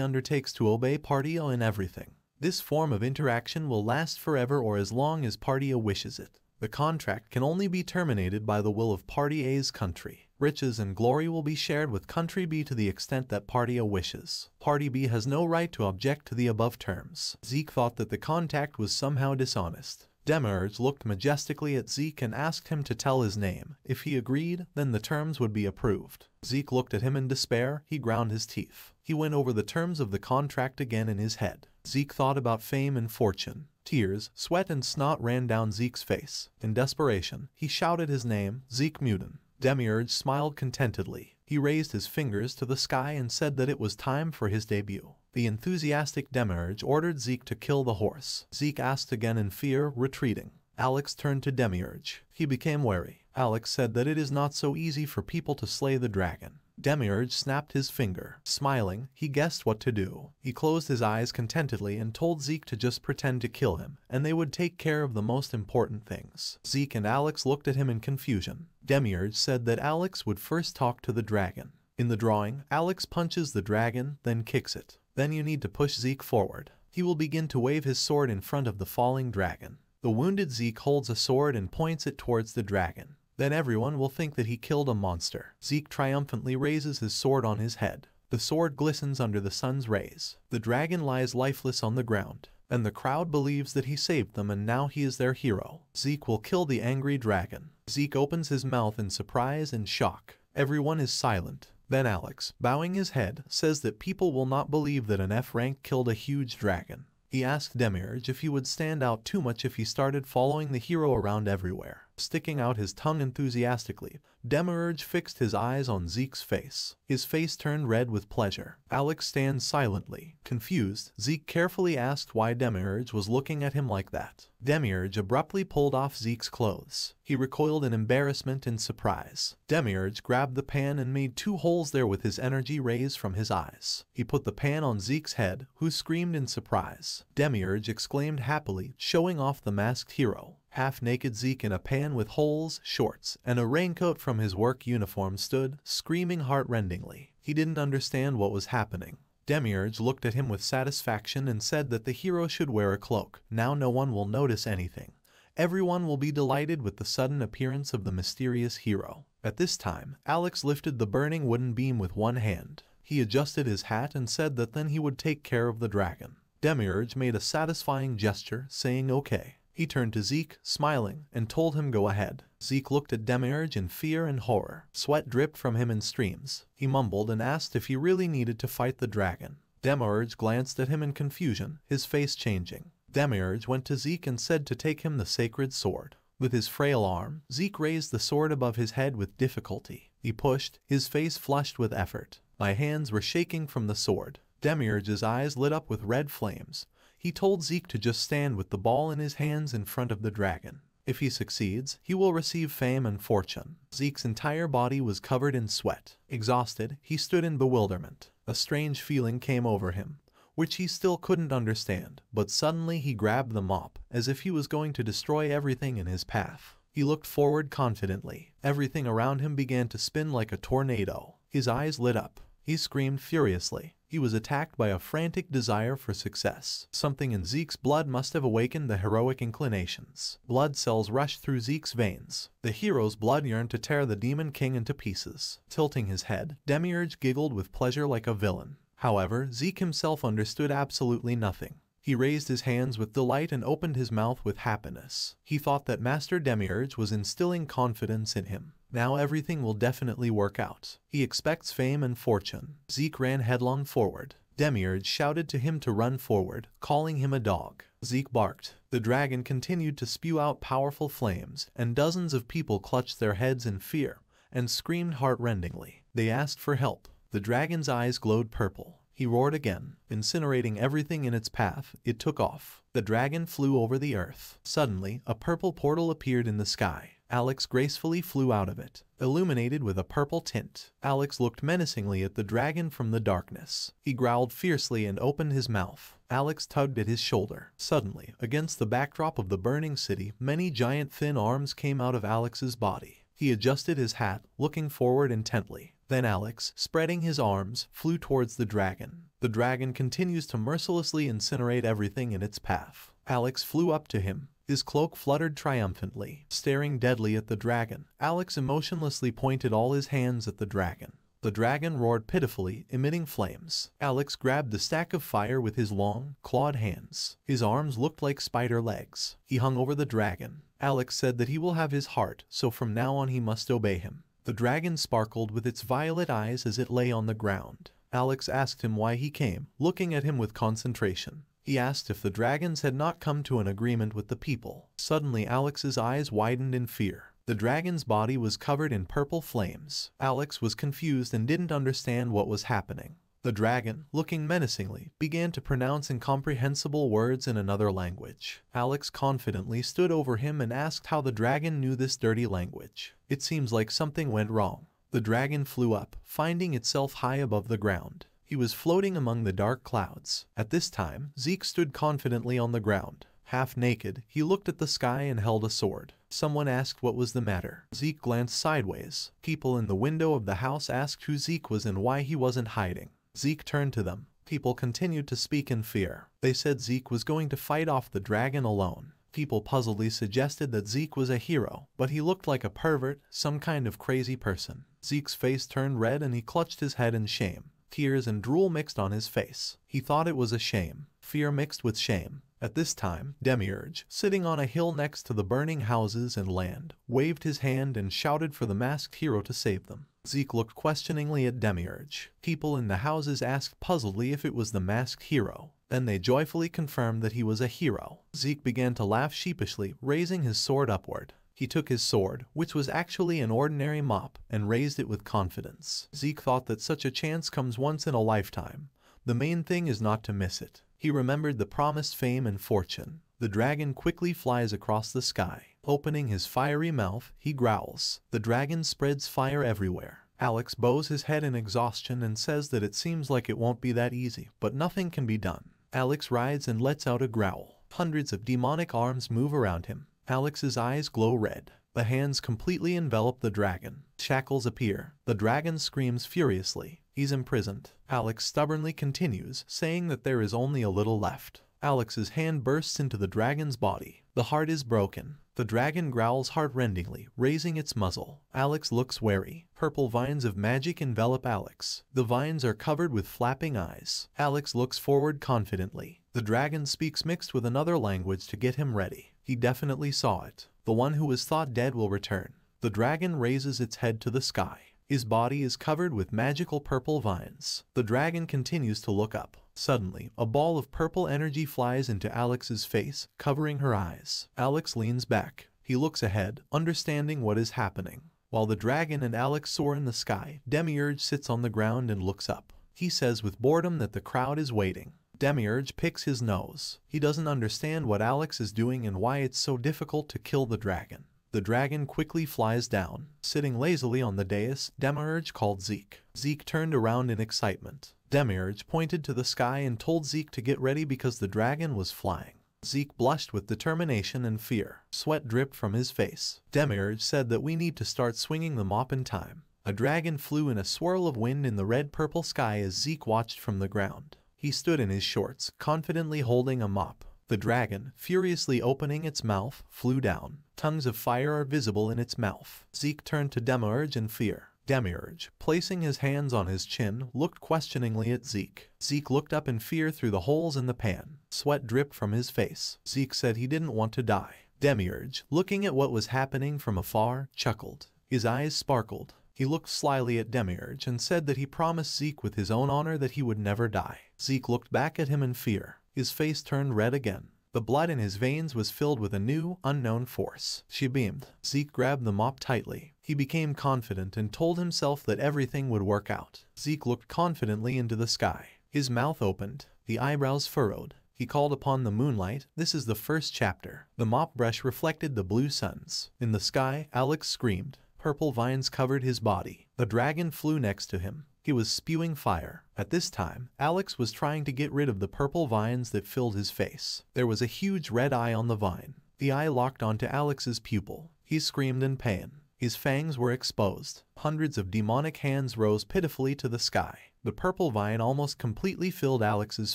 undertakes to obey Party A in everything. This form of interaction will last forever or as long as Party A wishes it. The contract can only be terminated by the will of Party A's country. Riches and glory will be shared with Country B to the extent that Party A wishes. Party B has no right to object to the above terms. Zeke thought that the contract was somehow dishonest. Demiurge looked majestically at Zeke and asked him to tell his name. If he agreed, then the terms would be approved. Zeke looked at him in despair. He ground his teeth. He went over the terms of the contract again in his head. Zeke thought about fame and fortune. Tears, sweat and snot ran down Zeke's face. In desperation, he shouted his name, Zeke Munin. Demiurge smiled contentedly. He raised his fingers to the sky and said that it was time for his debut. The enthusiastic Demiurge ordered Zeke to kill the horse. Zeke asked again in fear, retreating. Alex turned to Demiurge. He became wary. Alex said that it is not so easy for people to slay the dragon. Demiurge snapped his finger. Smiling, he guessed what to do. He closed his eyes contentedly and told Zeke to just pretend to kill him, and they would take care of the most important things. Zeke and Alex looked at him in confusion. Demiurge said that Alex would first talk to the dragon. In the drawing, Alex punches the dragon, then kicks it. Then you need to push Zeke forward. He will begin to wave his sword in front of the falling dragon. The wounded Zeke holds a sword and points it towards the dragon. Then everyone will think that he killed a monster. Zeke triumphantly raises his sword on his head. The sword glistens under the sun's rays. The dragon lies lifeless on the ground, and the crowd believes that he saved them and now he is their hero. Zeke will kill the angry dragon. Zeke opens his mouth in surprise and shock. Everyone is silent. Then Alex, bowing his head, says that people will not believe that an F-rank killed a huge dragon. He asked Demiurge if he would stand out too much if he started following the hero around everywhere. Sticking out his tongue enthusiastically, Demiurge fixed his eyes on Zeke's face. His face turned red with pleasure. Alex stands silently. Confused, Zeke carefully asked why Demiurge was looking at him like that. Demiurge abruptly pulled off Zeke's clothes. He recoiled in embarrassment and surprise. Demiurge grabbed the pan and made 2 holes there with his energy rays from his eyes. He put the pan on Zeke's head, who screamed in surprise. Demiurge exclaimed happily, showing off the masked hero. Half-naked Zeke in a pan with holes, shorts, and a raincoat from his work uniform stood, screaming heart-rendingly. He didn't understand what was happening. Demiurge looked at him with satisfaction and said that the hero should wear a cloak. Now no one will notice anything. Everyone will be delighted with the sudden appearance of the mysterious hero. At this time, Alex lifted the burning wooden beam with one hand. He adjusted his hat and said that then he would take care of the dragon. Demiurge made a satisfying gesture, saying okay. He turned to Zeke, smiling, and told him go ahead. Zeke looked at Demiurge in fear and horror. Sweat dripped from him in streams. He mumbled and asked if he really needed to fight the dragon. Demiurge glanced at him in confusion, his face changing. Demiurge went to Zeke and said to take him the sacred sword. With his frail arm, Zeke raised the sword above his head with difficulty. He pushed, his face flushed with effort. My hands were shaking from the sword. Demiurge's eyes lit up with red flames. He told Zeke to just stand with the ball in his hands in front of the dragon. If he succeeds, he will receive fame and fortune. Zeke's entire body was covered in sweat. Exhausted, he stood in bewilderment. A strange feeling came over him, which he still couldn't understand, but suddenly he grabbed the mop, as if he was going to destroy everything in his path. He looked forward confidently. Everything around him began to spin like a tornado. His eyes lit up. He screamed furiously. He was attacked by a frantic desire for success. Something in Zeke's blood must have awakened the heroic inclinations. Blood cells rushed through Zeke's veins. The hero's blood yearned to tear the Demon King into pieces. Tilting his head, Demiurge giggled with pleasure like a villain. However, Zeke himself understood absolutely nothing. He raised his hands with delight and opened his mouth with happiness. He thought that Master Demiurge was instilling confidence in him. Now everything will definitely work out. He expects fame and fortune. Zeke ran headlong forward. Demiurge shouted to him to run forward, calling him a dog. Zeke barked. The dragon continued to spew out powerful flames, and dozens of people clutched their heads in fear and screamed heart-rendingly. They asked for help. The dragon's eyes glowed purple. He roared again, incinerating everything in its path. It took off. The dragon flew over the earth. Suddenly, a purple portal appeared in the sky. Alex gracefully flew out of it, illuminated with a purple tint. Alex looked menacingly at the dragon from the darkness. He growled fiercely and opened his mouth. Alex tugged at his shoulder. Suddenly, against the backdrop of the burning city, many giant thin arms came out of Alex's body. He adjusted his hat, looking forward intently. Then Alex, spreading his arms, flew towards the dragon. The dragon continues to mercilessly incinerate everything in its path. Alex flew up to him. His cloak fluttered triumphantly. Staring deadly at the dragon, Alex emotionlessly pointed all his hands at the dragon. The dragon roared pitifully, emitting flames. Alex grabbed the stack of fire with his long, clawed hands. His arms looked like spider legs. He hung over the dragon. Alex said that he will have his heart, so from now on he must obey him. The dragon sparkled with its violet eyes as it lay on the ground. Alex asked him why he came, looking at him with concentration. He asked if the dragons had not come to an agreement with the people. Suddenly Alex's eyes widened in fear. The dragon's body was covered in purple flames. Alex was confused and didn't understand what was happening. The dragon, looking menacingly, began to pronounce incomprehensible words in another language. Alex confidently stood over him and asked how the dragon knew this dirty language. It seems like something went wrong. The dragon flew up, finding itself high above the ground. He was floating among the dark clouds. At this time, Zeke stood confidently on the ground. Half naked, he looked at the sky and held a sword. Someone asked what was the matter. Zeke glanced sideways. People in the window of the house asked who Zeke was and why he wasn't hiding. Zeke turned to them. People continued to speak in fear. They said Zeke was going to fight off the dragon alone. People puzzledly suggested that Zeke was a hero, but he looked like a pervert, some kind of crazy person. Zeke's face turned red and he clutched his head in shame. Tears and drool mixed on his face. He thought it was a shame. Fear mixed with shame. At this time, Demiurge, sitting on a hill next to the burning houses and land, waved his hand and shouted for the masked hero to save them. Zeke looked questioningly at Demiurge. People in the houses asked puzzledly if it was the masked hero. Then they joyfully confirmed that he was a hero. Zeke began to laugh sheepishly, raising his sword upward. He took his sword, which was actually an ordinary mop, and raised it with confidence. Zeke thought that such a chance comes once in a lifetime. The main thing is not to miss it. He remembered the promised fame and fortune. The dragon quickly flies across the sky. Opening his fiery mouth, he growls. The dragon spreads fire everywhere. Alex bows his head in exhaustion and says that it seems like it won't be that easy, but nothing can be done. Alex rides and lets out a growl. Hundreds of demonic arms move around him. Alex's eyes glow red. The hands completely envelop the dragon. Shackles appear. The dragon screams furiously. He's imprisoned. Alex stubbornly continues, saying that there is only a little left. Alex's hand bursts into the dragon's body. The heart is broken. The dragon growls heart-rendingly, raising its muzzle. Alex looks wary. Purple vines of magic envelop Alex. The vines are covered with flapping eyes. Alex looks forward confidently. The dragon speaks mixed with another language to get him ready. He definitely saw it. The one who was thought dead will return. The dragon raises its head to the sky. His body is covered with magical purple vines. The dragon continues to look up. Suddenly, a ball of purple energy flies into Alex's face, covering her eyes. Alex leans back. He looks ahead, understanding what is happening. While the dragon and Alex soar in the sky, Demiurge sits on the ground and looks up. He says with boredom that the crowd is waiting. Demiurge picks his nose. He doesn't understand what Alex is doing and why it's so difficult to kill the dragon. The dragon quickly flies down. Sitting lazily on the dais, Demiurge called Zeke. Zeke turned around in excitement. Demiurge pointed to the sky and told Zeke to get ready because the dragon was flying. Zeke blushed with determination and fear. Sweat dripped from his face. Demiurge said that we need to start swinging the mop in time. A dragon flew in a swirl of wind in the red-purple sky as Zeke watched from the ground. He stood in his shorts, confidently holding a mop. The dragon, furiously opening its mouth, flew down. Tongues of fire are visible in its mouth. Zeke turned to Demiurge in fear. Demiurge, placing his hands on his chin, looked questioningly at Zeke. Zeke looked up in fear through the holes in the pan. Sweat dripped from his face. Zeke said he didn't want to die. Demiurge, looking at what was happening from afar, chuckled. His eyes sparkled. He looked slyly at Demiurge and said that he promised Zeke with his own honor that he would never die. Zeke looked back at him in fear. His face turned red again. The blood in his veins was filled with a new, unknown force. She beamed. Zeke grabbed the mop tightly. He became confident and told himself that everything would work out. Zeke looked confidently into the sky. His mouth opened. The eyebrows furrowed. He called upon the moonlight. This is the first chapter. The mop brush reflected the blue suns. In the sky, Alex screamed. Purple vines covered his body. The dragon flew next to him. He was spewing fire. At this time, Alex was trying to get rid of the purple vines that filled his face. There was a huge red eye on the vine. The eye locked onto Alex's pupil. He screamed in pain. His fangs were exposed. Hundreds of demonic hands rose pitifully to the sky. The purple vine almost completely filled Alex's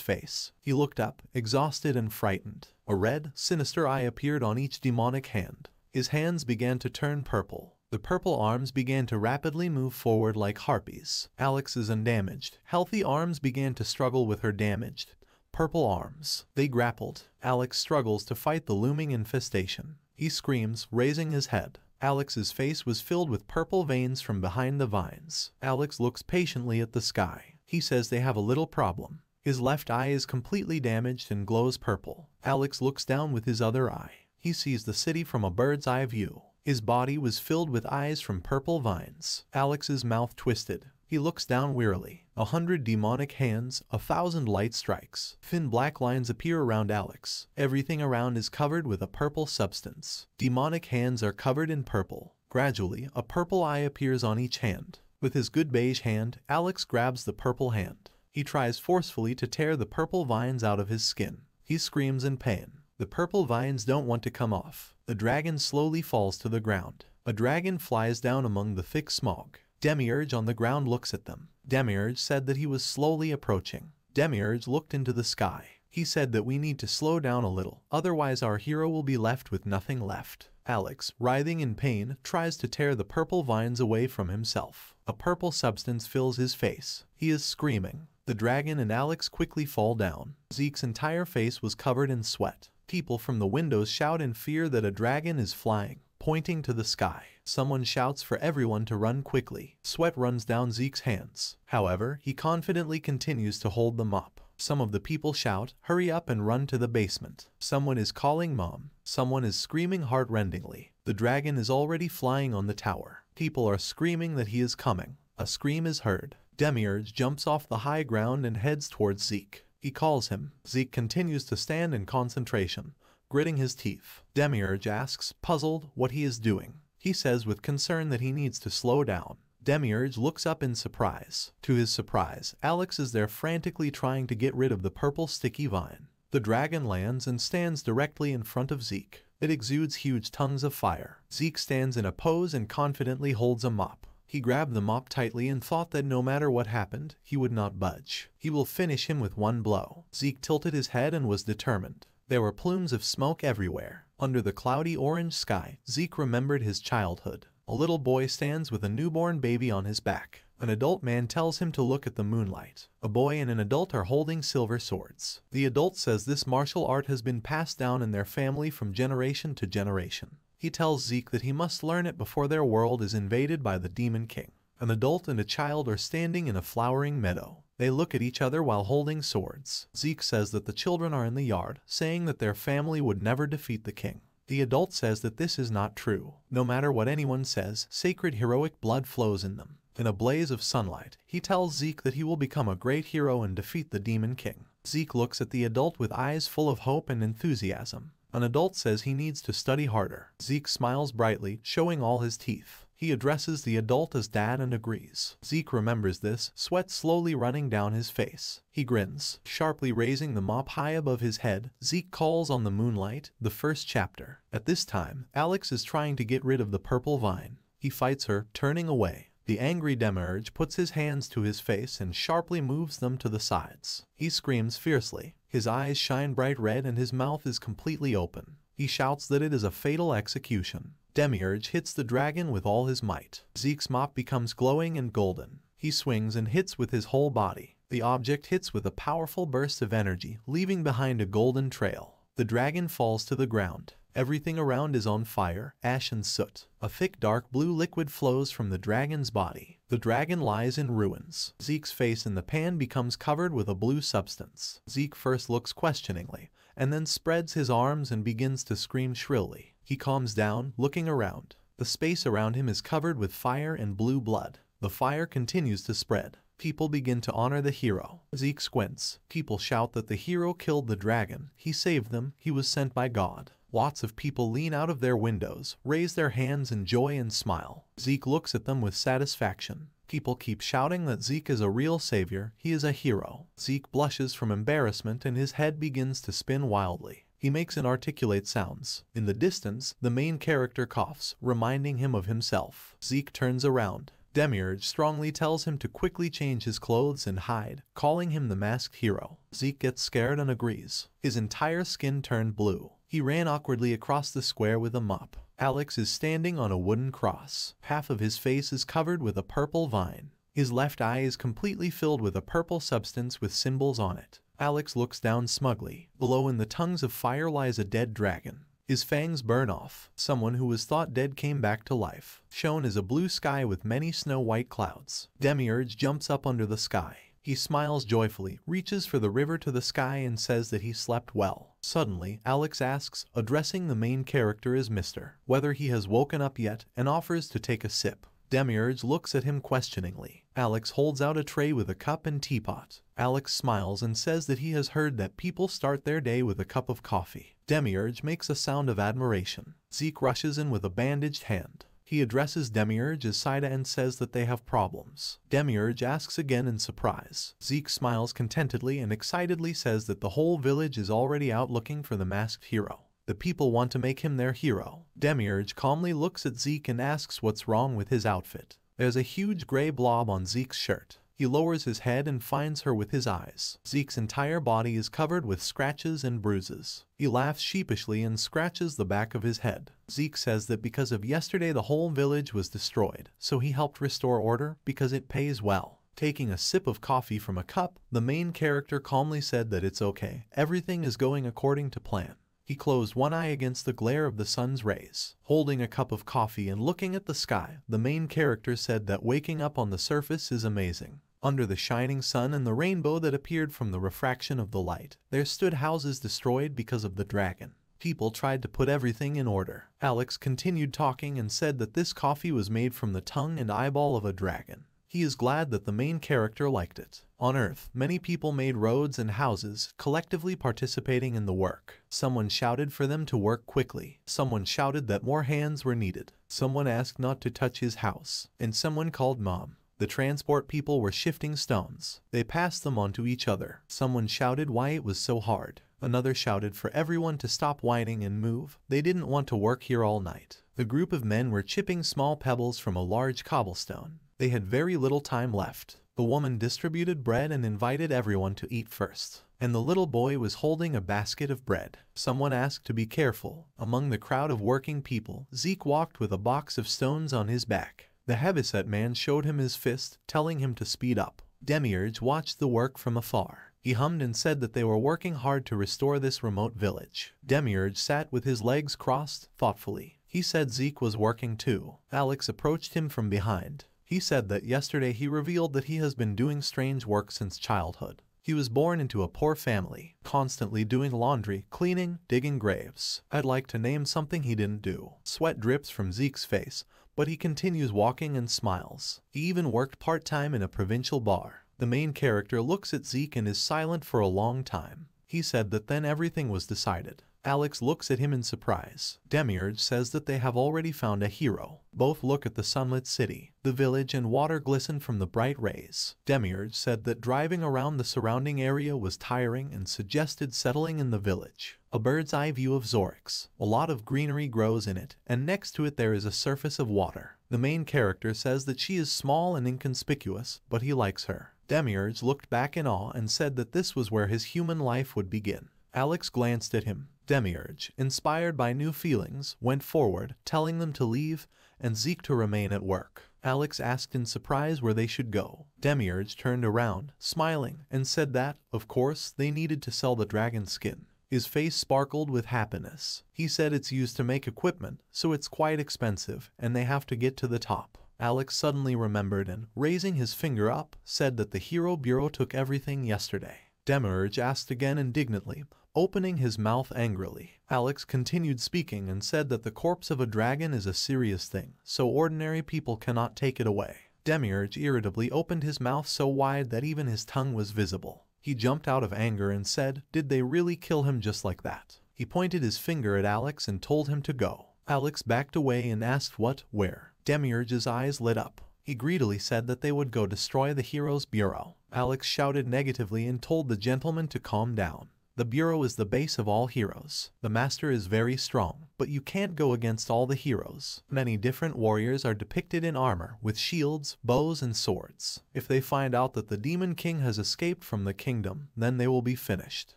face. He looked up, exhausted and frightened. A red, sinister eye appeared on each demonic hand. His hands began to turn purple. The purple arms began to rapidly move forward like harpies. Alex's undamaged, healthy arms began to struggle with her damaged, purple arms. They grappled. Alex struggles to fight the looming infestation. He screams, raising his head. Alex's face was filled with purple veins from behind the vines. Alex looks patiently at the sky. He says they have a little problem. His left eye is completely damaged and glows purple. Alex looks down with his other eye. He sees the city from a bird's eye view. His body was filled with eyes from purple vines. Alex's mouth twisted. He looks down wearily. 100 demonic hands, 1,000 light strikes. Thin black lines appear around Alex. Everything around is covered with a purple substance. Demonic hands are covered in purple. Gradually, a purple eye appears on each hand. With his good beige hand, Alex grabs the purple hand. He tries forcefully to tear the purple vines out of his skin. He screams in pain. The purple vines don't want to come off. The dragon slowly falls to the ground. A dragon flies down among the thick smog. Demiurge on the ground looks at them. Demiurge said that he was slowly approaching. Demiurge looked into the sky. He said that we need to slow down a little, otherwise our hero will be left with nothing left. Alex, writhing in pain, tries to tear the purple vines away from himself. A purple substance fills his face. He is screaming. The dragon and Alex quickly fall down. Zeke's entire face was covered in sweat. People from the windows shout in fear that a dragon is flying, pointing to the sky. Someone shouts for everyone to run quickly. Sweat runs down Zeke's hands. However, he confidently continues to hold the mop. Some of the people shout, "Hurry up and run to the basement." Someone is calling mom. Someone is screaming heart-rendingly. The dragon is already flying on the tower. People are screaming that he is coming. A scream is heard. Demiurge jumps off the high ground and heads towards Zeke. He calls him. Zeke continues to stand in concentration, gritting his teeth. Demiurge asks, puzzled, what he is doing. He says with concern that he needs to slow down. Demiurge looks up in surprise. To his surprise, Alex is there frantically trying to get rid of the purple sticky vine. The dragon lands and stands directly in front of Zeke. It exudes huge tongues of fire. Zeke stands in a pose and confidently holds a mop. He grabbed the mop tightly and thought that no matter what happened, he would not budge. He will finish him with one blow. Zeke tilted his head and was determined. There were plumes of smoke everywhere. Under the cloudy orange sky, Zeke remembered his childhood. A little boy stands with a newborn baby on his back. An adult man tells him to look at the moonlight. A boy and an adult are holding silver swords. The adult says this martial art has been passed down in their family from generation to generation. He tells Zeke that he must learn it before their world is invaded by the Demon King. An adult and a child are standing in a flowering meadow. They look at each other while holding swords. Zeke says that the children are in the yard, saying that their family would never defeat the king. The adult says that this is not true. No matter what anyone says, sacred heroic blood flows in them. In a blaze of sunlight, he tells Zeke that he will become a great hero and defeat the Demon King. Zeke looks at the adult with eyes full of hope and enthusiasm. An adult says he needs to study harder. Zeke smiles brightly, showing all his teeth. He addresses the adult as Dad and agrees. Zeke remembers this, sweat slowly running down his face. He grins, sharply raising the mop high above his head. Zeke calls on the moonlight, the first chapter. At this time, Alex is trying to get rid of the purple vine. He fights her, turning away. The angry Demiurge puts his hands to his face and sharply moves them to the sides. He screams fiercely. His eyes shine bright red and his mouth is completely open. He shouts that it is a fatal execution. Demiurge hits the dragon with all his might. Zeke's mop becomes glowing and golden. He swings and hits with his whole body. The object hits with a powerful burst of energy, leaving behind a golden trail. The dragon falls to the ground. Everything around is on fire, ash and soot. A thick dark blue liquid flows from the dragon's body. The dragon lies in ruins. Zeke's face in the pan becomes covered with a blue substance. Zeke first looks questioningly, and then spreads his arms and begins to scream shrilly. He calms down, looking around. The space around him is covered with fire and blue blood. The fire continues to spread. People begin to honor the hero. Zeke squints. People shout that the hero killed the dragon. He saved them. He was sent by God. Lots of people lean out of their windows, raise their hands in joy and smile. Zeke looks at them with satisfaction. People keep shouting that Zeke is a real savior. He is a hero. Zeke blushes from embarrassment and his head begins to spin wildly. He makes inarticulate sounds. In the distance, the main character coughs, reminding him of himself. Zeke turns around. Demiurge strongly tells him to quickly change his clothes and hide, calling him the masked hero. Zeke gets scared and agrees. His entire skin turned blue. He ran awkwardly across the square with a mop. Alex is standing on a wooden cross. Half of his face is covered with a purple vine. His left eye is completely filled with a purple substance with symbols on it. Alex looks down smugly. Below in the tongues of fire lies a dead dragon. His fangs burn off. Someone who was thought dead came back to life. Shown is a blue sky with many snow-white clouds. Demiurge jumps up under the sky. He smiles joyfully, reaches for the river to the sky and says that he slept well. Suddenly, Alex asks, addressing the main character as Mr. whether he has woken up yet, and offers to take a sip. Demiurge looks at him questioningly. Alex holds out a tray with a cup and teapot. Alex smiles and says that he has heard that people start their day with a cup of coffee. Demiurge makes a sound of admiration. Zeke rushes in with a bandaged hand. He addresses Demiurge as Saida and says that they have problems. Demiurge asks again in surprise. Zeke smiles contentedly and excitedly says that the whole village is already out looking for the masked hero. The people want to make him their hero. Demiurge calmly looks at Zeke and asks what's wrong with his outfit. There's a huge gray blob on Zeke's shirt. He lowers his head and finds her with his eyes. Zeke's entire body is covered with scratches and bruises. He laughs sheepishly and scratches the back of his head. Zeke says that because of yesterday the whole village was destroyed, so he helped restore order because it pays well. Taking a sip of coffee from a cup, the main character calmly said that it's okay. Everything is going according to plan. He closed one eye against the glare of the sun's rays. Holding a cup of coffee and looking at the sky, the main character said that waking up on the surface is amazing. Under the shining sun and the rainbow that appeared from the refraction of the light, there stood houses destroyed because of the dragon. People tried to put everything in order. Alex continued talking and said that this coffee was made from the tongue and eyeball of a dragon. He is glad that the main character liked it. On Earth, many people made roads and houses, collectively participating in the work. Someone shouted for them to work quickly. Someone shouted that more hands were needed. Someone asked not to touch his house. And someone called Mom. The transport people were shifting stones. They passed them on to each other. Someone shouted why it was so hard. Another shouted for everyone to stop whining and move. They didn't want to work here all night. The group of men were chipping small pebbles from a large cobblestone. They had very little time left. The woman distributed bread and invited everyone to eat first, and the little boy was holding a basket of bread. Someone asked to be careful. Among the crowd of working people, Zeke walked with a box of stones on his back. The heavyset man showed him his fist, telling him to speed up. Demiurge watched the work from afar. He hummed and said that they were working hard to restore this remote village. Demiurge sat with his legs crossed, thoughtfully. He said Zeke was working too. Alex approached him from behind. He said that yesterday he revealed that he has been doing strange work since childhood. He was born into a poor family, constantly doing laundry, cleaning, digging graves. I'd like to name something he didn't do. Sweat drips from Zeke's face, but he continues walking and smiles. He even worked part-time in a provincial bar. The main character looks at Zeke and is silent for a long time. He said that then everything was decided. Alex looks at him in surprise. Demiurge says that they have already found a hero. Both look at the sunlit city. The village and water glisten from the bright rays. Demiurge said that driving around the surrounding area was tiring and suggested settling in the village. A bird's eye view of Zorix. A lot of greenery grows in it, and next to it there is a surface of water. The main character says that she is small and inconspicuous, but he likes her. Demiurge looked back in awe and said that this was where his human life would begin. Alex glanced at him. Demiurge, inspired by new feelings, went forward, telling them to leave and Zeke to remain at work. Alex asked in surprise where they should go. Demiurge turned around, smiling, and said that, of course, they needed to sell the dragon skin. His face sparkled with happiness. He said it's used to make equipment, so it's quite expensive, and they have to get to the top. Alex suddenly remembered and, raising his finger up, said that the Hero Bureau took everything yesterday. Demiurge asked again indignantly, opening his mouth angrily. Alex continued speaking and said that the corpse of a dragon is a serious thing, so ordinary people cannot take it away. Demiurge irritably opened his mouth so wide that even his tongue was visible. He jumped out of anger and said, "Did they really kill him just like that?" He pointed his finger at Alex and told him to go. Alex backed away and asked what, where. Demiurge's eyes lit up. He greedily said that they would go destroy the Heroes Bureau. Alex shouted negatively and told the gentleman to calm down. The Bureau is the base of all heroes. The Master is very strong, but you can't go against all the heroes. Many different warriors are depicted in armor, with shields, bows, and swords. If they find out that the Demon King has escaped from the kingdom, then they will be finished.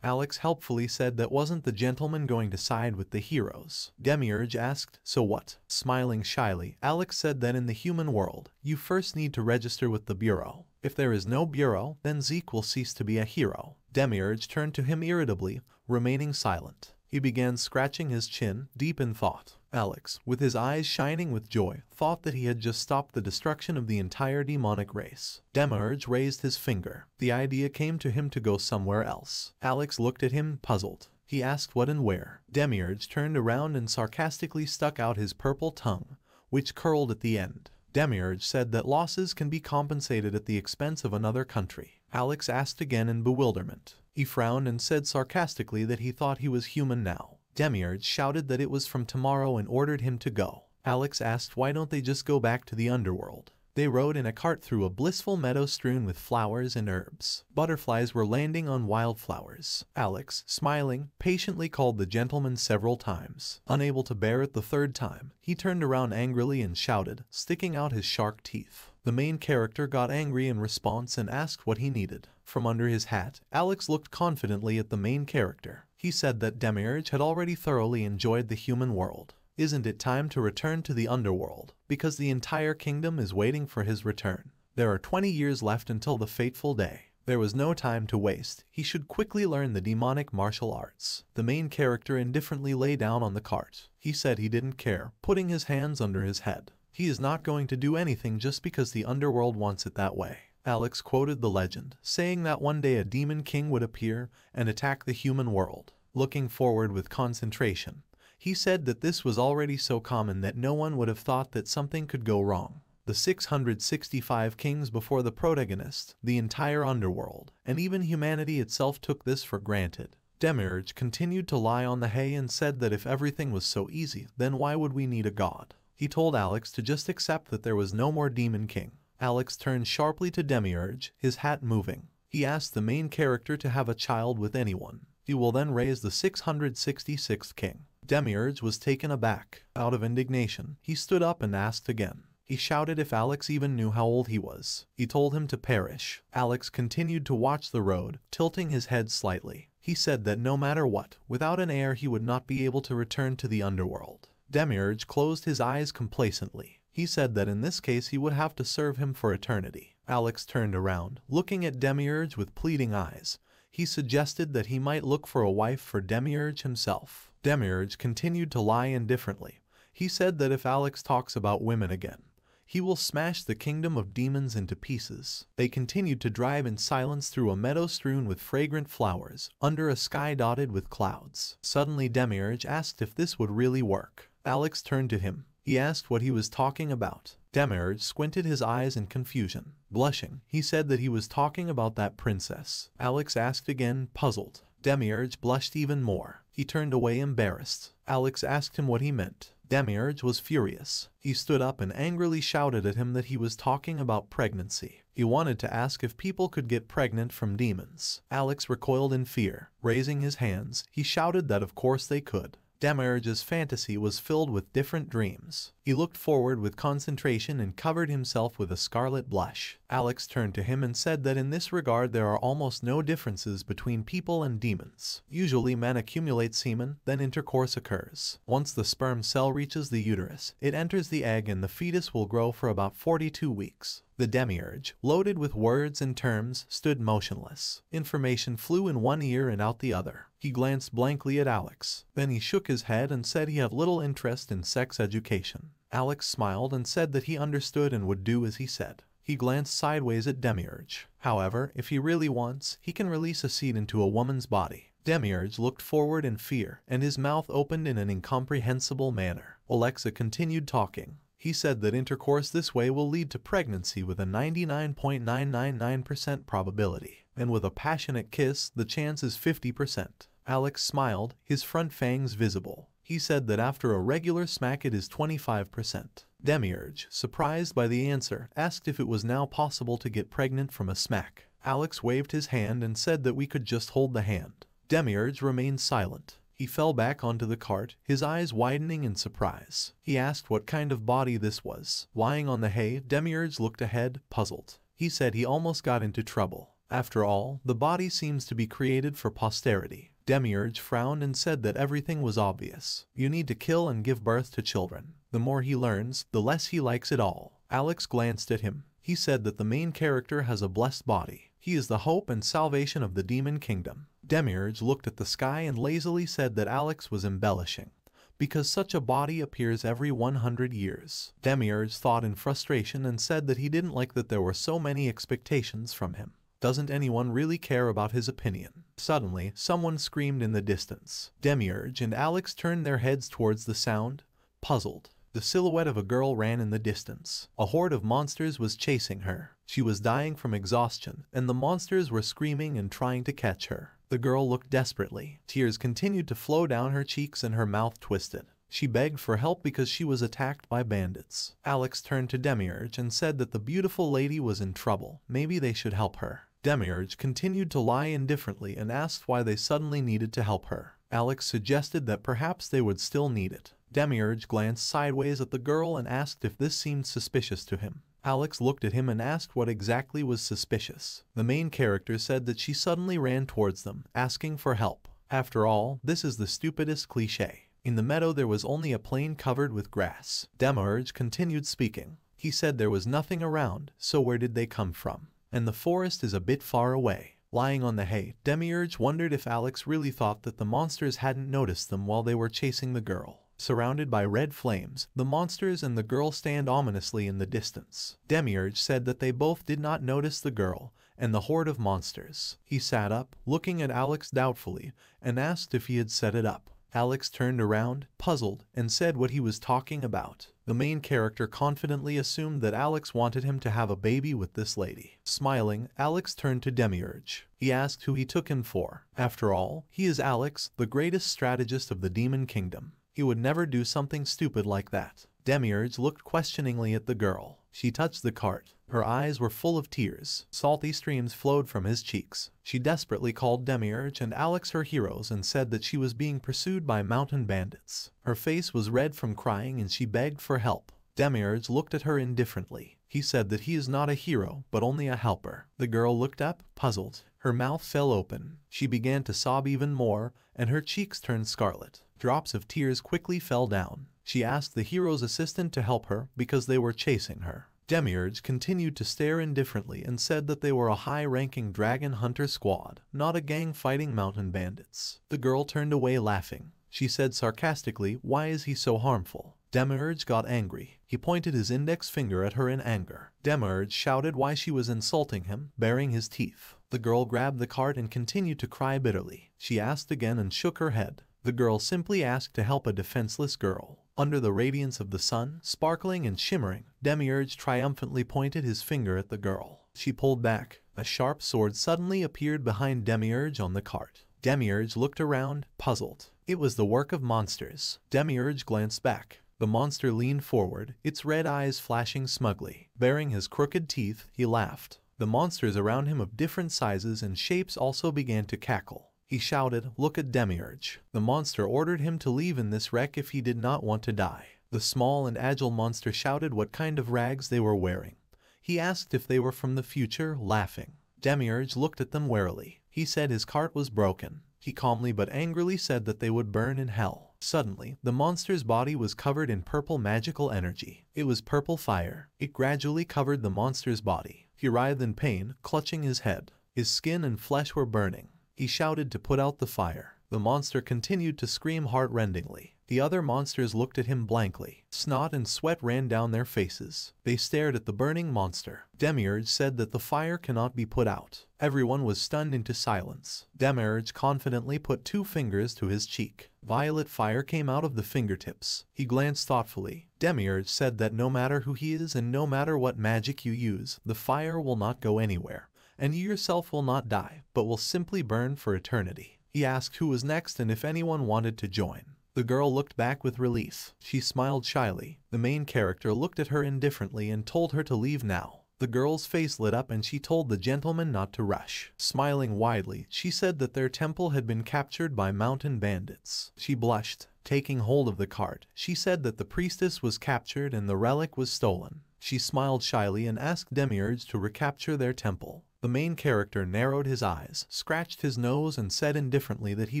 Alex helpfully said that wasn't the gentleman going to side with the heroes. Demiurge asked, "So what?" Smiling shyly, Alex said that in the human world, you first need to register with the Bureau. If there is no Bureau, then Zeke will cease to be a hero. Demiurge turned to him irritably, remaining silent. He began scratching his chin, deep in thought. Alex, with his eyes shining with joy, thought that he had just stopped the destruction of the entire demonic race. Demiurge raised his finger. The idea came to him to go somewhere else. Alex looked at him, puzzled. He asked what and where. Demiurge turned around and sarcastically stuck out his purple tongue, which curled at the end. Demiurge said that losses can be compensated at the expense of another country. Alex asked again in bewilderment. He frowned and said sarcastically that he thought he was human now. Demiurge shouted that it was from tomorrow and ordered him to go. Alex asked why don't they just go back to the underworld. They rode in a cart through a blissful meadow strewn with flowers and herbs. Butterflies were landing on wildflowers. Alex, smiling, patiently called the gentleman several times. Unable to bear it the third time, he turned around angrily and shouted, sticking out his shark teeth. The main character got angry in response and asked what he needed. From under his hat, Alex looked confidently at the main character. He said that Demiurge had already thoroughly enjoyed the human world. Isn't it time to return to the underworld? Because the entire kingdom is waiting for his return. There are 20 years left until the fateful day. There was no time to waste. He should quickly learn the demonic martial arts. The main character indifferently lay down on the cart. He said he didn't care, putting his hands under his head. He is not going to do anything just because the underworld wants it that way. Alex quoted the legend, saying that one day a demon king would appear and attack the human world. Looking forward with concentration, he said that this was already so common that no one would have thought that something could go wrong. The 665 kings before the protagonist, the entire underworld, and even humanity itself took this for granted. Demiurge continued to lie on the hay and said that if everything was so easy, then why would we need a god? He told Alex to just accept that there was no more demon king. Alex turned sharply to Demiurge, his hat moving. He asked the main character to have a child with anyone. He will then raise the 666th king. Demiurge was taken aback. Out of indignation, he stood up and asked again. He shouted if Alex even knew how old he was. He told him to perish. Alex continued to watch the road, tilting his head slightly. He said that no matter what, without an heir he would not be able to return to the underworld. Demiurge closed his eyes complacently. He said that in this case he would have to serve him for eternity. Alex turned around, looking at Demiurge with pleading eyes. He suggested that he might look for a wife for Demiurge himself. Demiurge continued to lie indifferently. He said that if Alex talks about women again, he will smash the kingdom of demons into pieces. They continued to drive in silence through a meadow strewn with fragrant flowers, under a sky dotted with clouds. Suddenly Demiurge asked if this would really work. Alex turned to him. He asked what he was talking about. Demiurge squinted his eyes in confusion. Blushing, he said that he was talking about that princess. Alex asked again, puzzled. Demiurge blushed even more. He turned away embarrassed. Alex asked him what he meant. Demiurge was furious. He stood up and angrily shouted at him that he was talking about pregnancy. He wanted to ask if people could get pregnant from demons. Alex recoiled in fear. Raising his hands, he shouted that of course they could. Demiurge's fantasy was filled with different dreams. He looked forward with concentration and covered himself with a scarlet blush. Alex turned to him and said that in this regard there are almost no differences between people and demons. Usually men accumulate semen, then intercourse occurs. Once the sperm cell reaches the uterus, it enters the egg and the fetus will grow for about 42 weeks. The Demiurge, loaded with words and terms, stood motionless. Information flew in one ear and out the other. He glanced blankly at Alex. Then he shook his head and said he had little interest in sex education. Alex smiled and said that he understood and would do as he said. He glanced sideways at Demiurge. However, if he really wants, he can release a seed into a woman's body. Demiurge looked forward in fear, and his mouth opened in an incomprehensible manner. Alexa continued talking. He said that intercourse this way will lead to pregnancy with a 99.999% probability, and with a passionate kiss, the chance is 50%. Alex smiled, his front fangs visible. He said that after a regular smack it is 25%. Demiurge, surprised by the answer, asked if it was now possible to get pregnant from a smack. Alex waved his hand and said that we could just hold the hand. Demiurge remained silent. He fell back onto the cart, his eyes widening in surprise. He asked what kind of body this was. Lying on the hay, Demiurge looked ahead, puzzled. He said he almost got into trouble. After all, the body seems to be created for posterity. Demiurge frowned and said that everything was obvious. You need to kill and give birth to children. The more he learns, the less he likes it all. Alex glanced at him. He said that the main character has a blessed body. He is the hope and salvation of the demon kingdom. Demiurge looked at the sky and lazily said that Alex was embellishing, because such a body appears every 100 years. Demiurge thought in frustration and said that he didn't like that there were so many expectations from him. Doesn't anyone really care about his opinion? Suddenly, someone screamed in the distance. Demiurge and Alex turned their heads towards the sound, puzzled. The silhouette of a girl ran in the distance. A horde of monsters was chasing her. She was dying from exhaustion, and the monsters were screaming and trying to catch her. The girl looked desperately. Tears continued to flow down her cheeks and her mouth twisted. She begged for help because she was attacked by bandits. Alex turned to Demiurge and said that the beautiful lady was in trouble. Maybe they should help her. Demiurge continued to lie indifferently and asked why they suddenly needed to help her. Alex suggested that perhaps they would still need it. Demiurge glanced sideways at the girl and asked if this seemed suspicious to him. Alex looked at him and asked what exactly was suspicious. The main character said that she suddenly ran towards them, asking for help. After all, this is the stupidest cliché. In the meadow there was only a plain covered with grass. Demiurge continued speaking. He said there was nothing around, so where did they come from? And the forest is a bit far away. Lying on the hay, Demiurge wondered if Alex really thought that the monsters hadn't noticed them while they were chasing the girl. Surrounded by red flames, the monsters and the girl stand ominously in the distance. Demiurge said that they both did not notice the girl and the horde of monsters. He sat up, looking at Alex doubtfully, and asked if he had set it up. Alex turned around, puzzled, and said what he was talking about. The main character confidently assumed that Alex wanted him to have a baby with this lady. Smiling, Alex turned to Demiurge. He asked who he took him for. After all, he is Alex, the greatest strategist of the demon kingdom. He would never do something stupid like that. Demiurge looked questioningly at the girl. She touched the cart. Her eyes were full of tears. Salty streams flowed from his cheeks. She desperately called Demiurge and Alex her heroes and said that she was being pursued by mountain bandits. Her face was red from crying and she begged for help. Demiurge looked at her indifferently. He said that he is not a hero, but only a helper. The girl looked up, puzzled. Her mouth fell open. She began to sob even more, and her cheeks turned scarlet. Drops of tears quickly fell down. She asked the hero's assistant to help her because they were chasing her. Demiurge continued to stare indifferently and said that they were a high-ranking dragon hunter squad, not a gang fighting mountain bandits. The girl turned away laughing. She said sarcastically, "Why is he so harmful?" Demiurge got angry. He pointed his index finger at her in anger. Demiurge shouted why she was insulting him, baring his teeth. The girl grabbed the cart and continued to cry bitterly. She asked again and shook her head. The girl simply asked to help a defenseless girl. Under the radiance of the sun, sparkling and shimmering, Demiurge triumphantly pointed his finger at the girl. She pulled back. A sharp sword suddenly appeared behind Demiurge on the cart. Demiurge looked around, puzzled. It was the work of monsters. Demiurge glanced back. The monster leaned forward, its red eyes flashing smugly. Baring his crooked teeth, he laughed. The monsters around him of different sizes and shapes also began to cackle. He shouted, "Look at Demiurge." The monster ordered him to leave in this wreck if he did not want to die. The small and agile monster shouted what kind of rags they were wearing. He asked if they were from the future, laughing. Demiurge looked at them warily. He said his cart was broken. He calmly but angrily said that they would burn in hell. Suddenly, the monster's body was covered in purple magical energy. It was purple fire. It gradually covered the monster's body. He writhed in pain, clutching his head. His skin and flesh were burning. He shouted to put out the fire. The monster continued to scream heart-rendingly. The other monsters looked at him blankly. Snot and sweat ran down their faces. They stared at the burning monster. Demiurge said that the fire cannot be put out. Everyone was stunned into silence. Demiurge confidently put 2 fingers to his cheek. Violet fire came out of the fingertips. He glanced thoughtfully. Demiurge said that no matter who he is and no matter what magic you use, the fire will not go anywhere. And you yourself will not die, but will simply burn for eternity. He asked who was next and if anyone wanted to join. The girl looked back with relief. She smiled shyly. The main character looked at her indifferently and told her to leave now. The girl's face lit up and she told the gentleman not to rush. Smiling widely, she said that their temple had been captured by mountain bandits. She blushed. Taking hold of the cart, she said that the priestess was captured and the relic was stolen. She smiled shyly and asked Demiurge to recapture their temple. The main character narrowed his eyes, scratched his nose and said indifferently that he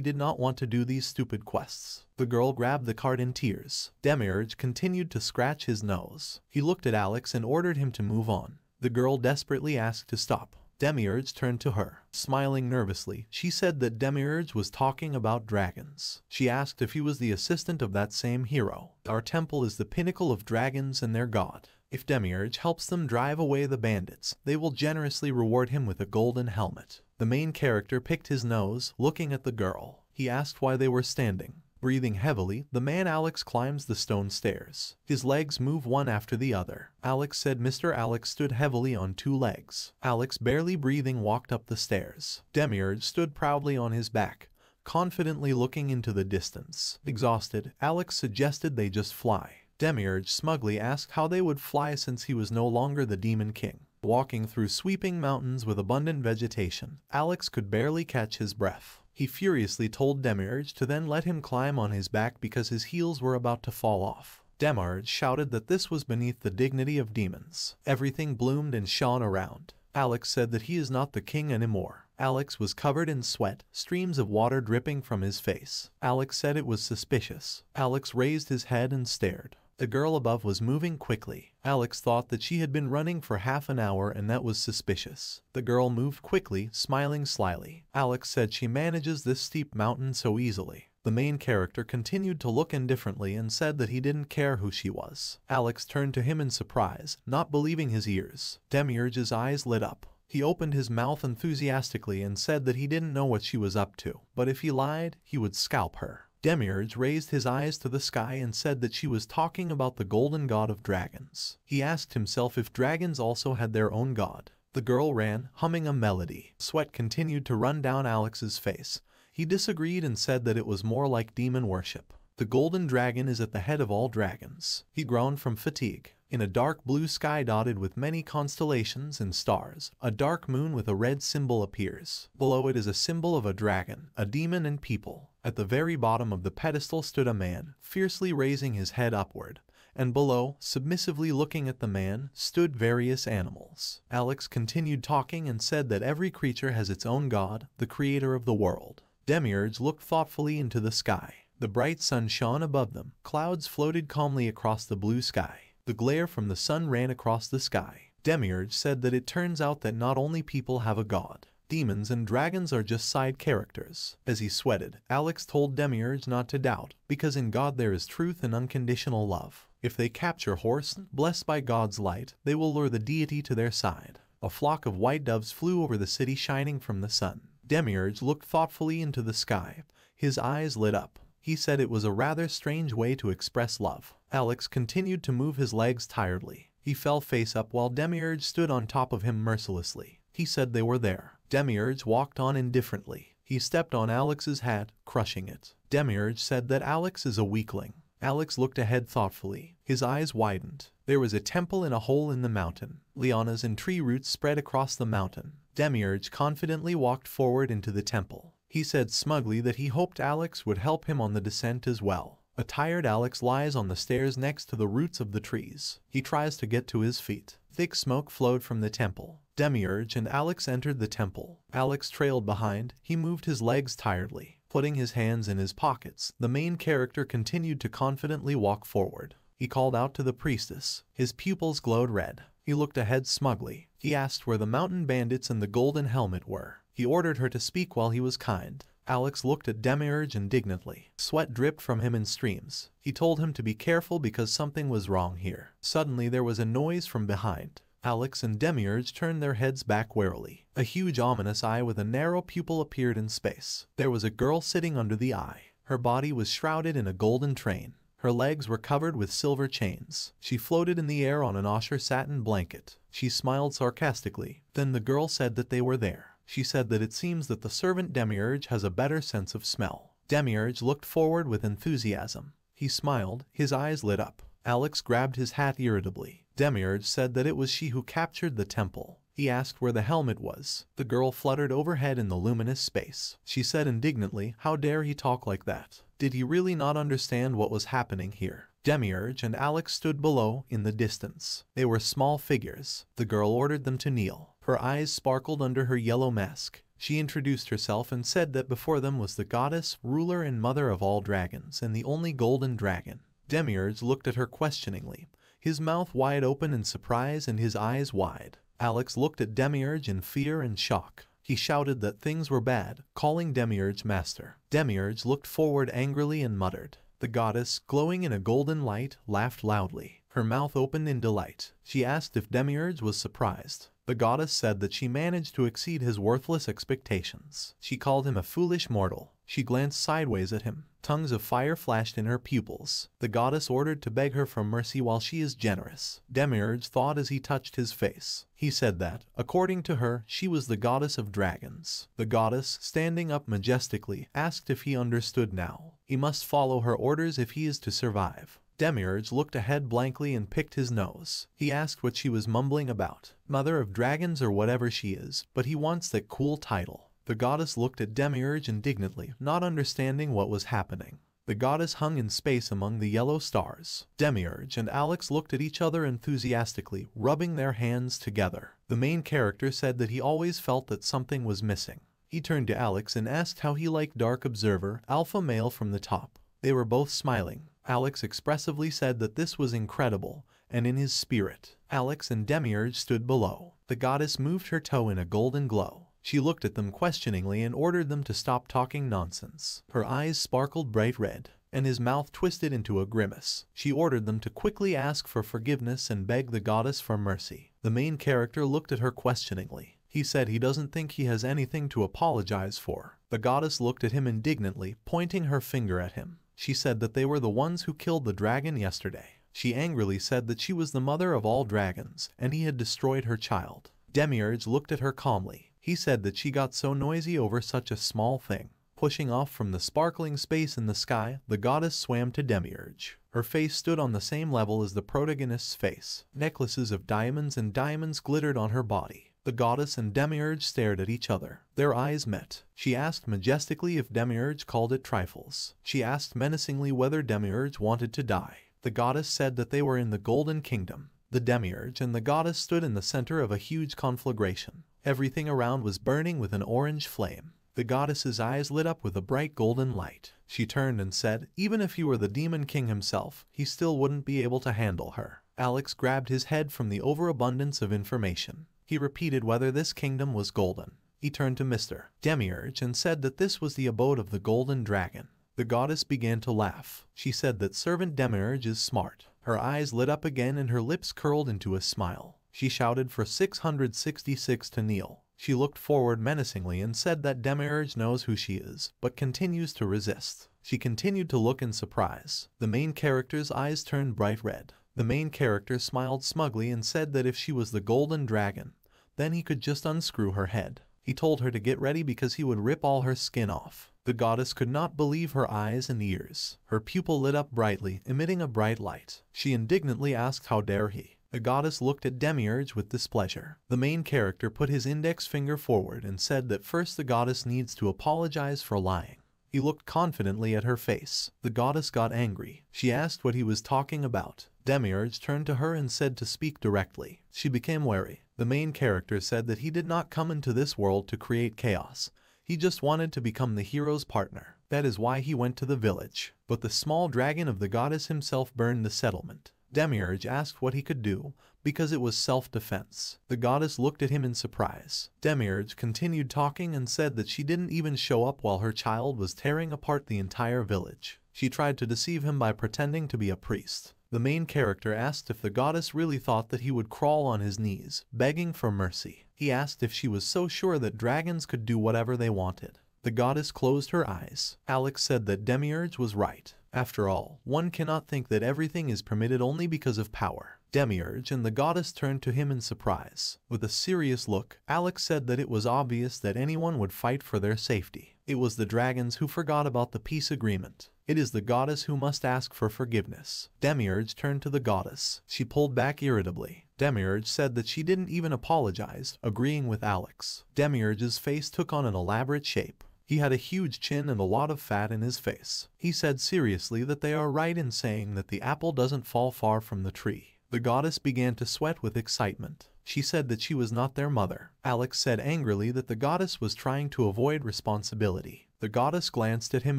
did not want to do these stupid quests. The girl grabbed the cart in tears. Demiurge continued to scratch his nose. He looked at Alex and ordered him to move on. The girl desperately asked to stop. Demiurge turned to her. Smiling nervously, she said that Demiurge was talking about dragons. She asked if he was the assistant of that same hero. Our temple is the pinnacle of dragons and their god. If Demiurge helps them drive away the bandits, they will generously reward him with a golden helmet. The main character picked his nose, looking at the girl. He asked why they were standing. Breathing heavily, the man Alex climbs the stone stairs. His legs move one after the other. Alex said Mr. Alex stood heavily on 2 legs. Alex, barely breathing, walked up the stairs. Demiurge stood proudly on his back, confidently looking into the distance. Exhausted, Alex suggested they just fly. Demiurge smugly asked how they would fly since he was no longer the Demon King. Walking through sweeping mountains with abundant vegetation, Alex could barely catch his breath. He furiously told Demiurge to then let him climb on his back because his heels were about to fall off. Demiurge shouted that this was beneath the dignity of demons. Everything bloomed and shone around. Alex said that he is not the king anymore. Alex was covered in sweat, streams of water dripping from his face. Alex said it was suspicious. Alex raised his head and stared. The girl above was moving quickly. Alex thought that she had been running for half an hour and that was suspicious. The girl moved quickly, smiling slyly. Alex said she manages this steep mountain so easily. The main character continued to look indifferently and said that he didn't care who she was. Alex turned to him in surprise, not believing his ears. Demiurge's eyes lit up. He opened his mouth enthusiastically and said that he didn't know what she was up to, but if he lied, he would scalp her. Demiurge raised his eyes to the sky and said that she was talking about the golden god of dragons. He asked himself if dragons also had their own god. The girl ran, humming a melody. Sweat continued to run down Alex's face. He disagreed and said that it was more like demon worship. The golden dragon is at the head of all dragons. He groaned from fatigue. In a dark blue sky dotted with many constellations and stars, a dark moon with a red symbol appears. Below it is a symbol of a dragon, a demon and people. At the very bottom of the pedestal stood a man, fiercely raising his head upward, and below, submissively looking at the man, stood various animals. Alex continued talking and said that every creature has its own god, the creator of the world. Demiurge looked thoughtfully into the sky. The bright sun shone above them. Clouds floated calmly across the blue sky. The glare from the sun ran across the sky. Demiurge said that it turns out that not only people have a god. Demons and dragons are just side characters. As he sweated, Alex told Demiurge not to doubt, because in God there is truth and unconditional love. If they capture Horse, blessed by God's light, they will lure the deity to their side. A flock of white doves flew over the city shining from the sun. Demiurge looked thoughtfully into the sky. His eyes lit up. He said it was a rather strange way to express love. Alex continued to move his legs tiredly. He fell face up while Demiurge stood on top of him mercilessly. He said they were there. Demiurge walked on indifferently. He stepped on Alex's hat, crushing it. Demiurge said that Alex is a weakling. Alex looked ahead thoughtfully. His eyes widened. There was a temple in a hole in the mountain. Lianas and tree roots spread across the mountain. Demiurge confidently walked forward into the temple. He said smugly that he hoped Alex would help him on the descent as well. A tired Alex lies on the stairs next to the roots of the trees. He tries to get to his feet. Thick smoke flowed from the temple. Demiurge and Alex entered the temple. Alex trailed behind. He moved his legs tiredly. Putting his hands in his pockets, the main character continued to confidently walk forward. He called out to the priestess. His pupils glowed red. He looked ahead smugly. He asked where the mountain bandits and the golden helmet were. He ordered her to speak while he was kind. Alex looked at Demiurge indignantly. Sweat dripped from him in streams. He told him to be careful because something was wrong here. Suddenly there was a noise from behind. Alex and Demiurge turned their heads back warily. A huge ominous eye with a narrow pupil appeared in space. There was a girl sitting under the eye. Her body was shrouded in a golden train. Her legs were covered with silver chains. She floated in the air on an Osher satin blanket. She smiled sarcastically. Then the girl said that they were there. She said that it seems that the servant Demiurge has a better sense of smell. Demiurge looked forward with enthusiasm. He smiled. His eyes lit up. Alex grabbed his hat irritably. Demiurge said that it was she who captured the temple. He asked where the helmet was. The girl fluttered overhead in the luminous space. She said indignantly, "How dare he talk like that? Did he really not understand what was happening here?" Demiurge and Alex stood below, in the distance. They were small figures. The girl ordered them to kneel. Her eyes sparkled under her yellow mask. She introduced herself and said that before them was the goddess, ruler and mother of all dragons, and the only golden dragon. Demiurge looked at her questioningly, his mouth wide open in surprise and his eyes wide. Alex looked at Demiurge in fear and shock. He shouted that things were bad, calling Demiurge master. Demiurge looked forward angrily and muttered. The goddess, glowing in a golden light, laughed loudly. Her mouth opened in delight. She asked if Demiurge was surprised. The goddess said that she managed to exceed his worthless expectations. She called him a foolish mortal. She glanced sideways at him. Tongues of fire flashed in her pupils. The goddess ordered to beg her for mercy while she is generous. Demiurge thought as he touched his face. He said that, according to her, she was the goddess of dragons. The goddess, standing up majestically, asked if he understood now. He must follow her orders if he is to survive. Demiurge looked ahead blankly and picked his nose. He asked what she was mumbling about. Mother of dragons or whatever she is, but he wants that cool title. The goddess looked at Demiurge indignantly, not understanding what was happening. The goddess hung in space among the yellow stars. Demiurge and Alex looked at each other enthusiastically, rubbing their hands together. The main character said that he always felt that something was missing. He turned to Alex and asked how he liked Dark Observer, alpha male from the top. They were both smiling. Alex expressively said that this was incredible, and in his spirit. Alex and Demiurge stood below. The goddess moved her toe in a golden glow. She looked at them questioningly and ordered them to stop talking nonsense. Her eyes sparkled bright red, and his mouth twisted into a grimace. She ordered them to quickly ask for forgiveness and beg the goddess for mercy. The main character looked at her questioningly. He said he doesn't think he has anything to apologize for. The goddess looked at him indignantly, pointing her finger at him. She said that they were the ones who killed the dragon yesterday. She angrily said that she was the mother of all dragons, and he had destroyed her child. Demiurge looked at her calmly. He said that she got so noisy over such a small thing. Pushing off from the sparkling space in the sky, the goddess swam to Demiurge. Her face stood on the same level as the protagonist's face. Necklaces of diamonds and diamonds glittered on her body. The goddess and Demiurge stared at each other. Their eyes met. She asked majestically if Demiurge called it trifles. She asked menacingly whether Demiurge wanted to die. The goddess said that they were in the Golden Kingdom. The Demiurge and the goddess stood in the center of a huge conflagration. Everything around was burning with an orange flame. The goddess's eyes lit up with a bright golden light. She turned and said, even if he were the Demon King himself, he still wouldn't be able to handle her. Alex grabbed his head from the overabundance of information. He repeated whether this kingdom was golden. He turned to Mr. Demiurge and said that this was the abode of the Golden Dragon. The goddess began to laugh. She said that Servant Demiurge is smart. Her eyes lit up again and her lips curled into a smile. She shouted for 666 to kneel. She looked forward menacingly and said that Demiurge knows who she is, but continues to resist. She continued to look in surprise. The main character's eyes turned bright red. The main character smiled smugly and said that if she was the Golden Dragon, then he could just unscrew her head. He told her to get ready because he would rip all her skin off. The goddess could not believe her eyes and ears. Her pupil lit up brightly, emitting a bright light. She indignantly asked how dare he. The goddess looked at Demiurge with displeasure. The main character put his index finger forward and said that first the goddess needs to apologize for lying. He looked confidently at her face. The goddess got angry. She asked what he was talking about. Demiurge turned to her and said to speak directly. She became wary. The main character said that he did not come into this world to create chaos. He just wanted to become the hero's partner. That is why he went to the village. But the small dragon of the goddess himself burned the settlement. Demiurge asked what he could do, because it was self-defense. The goddess looked at him in surprise. Demiurge continued talking and said that she didn't even show up while her child was tearing apart the entire village. She tried to deceive him by pretending to be a priest. The main character asked if the goddess really thought that he would crawl on his knees, begging for mercy. He asked if she was so sure that dragons could do whatever they wanted. The goddess closed her eyes. Alex said that Demiurge was right. After all, one cannot think that everything is permitted only because of power. Demiurge and the goddess turned to him in surprise. With a serious look, Alex said that it was obvious that anyone would fight for their safety. It was the dragons who forgot about the peace agreement. It is the goddess who must ask for forgiveness. Demiurge turned to the goddess. She pulled back irritably. Demiurge said that she didn't even apologize, agreeing with Alex. Demiurge's face took on an elaborate shape. He had a huge chin and a lot of fat in his face. He said seriously that they are right in saying that the apple doesn't fall far from the tree. The goddess began to sweat with excitement. She said that she was not their mother. Alex said angrily that the goddess was trying to avoid responsibility. The goddess glanced at him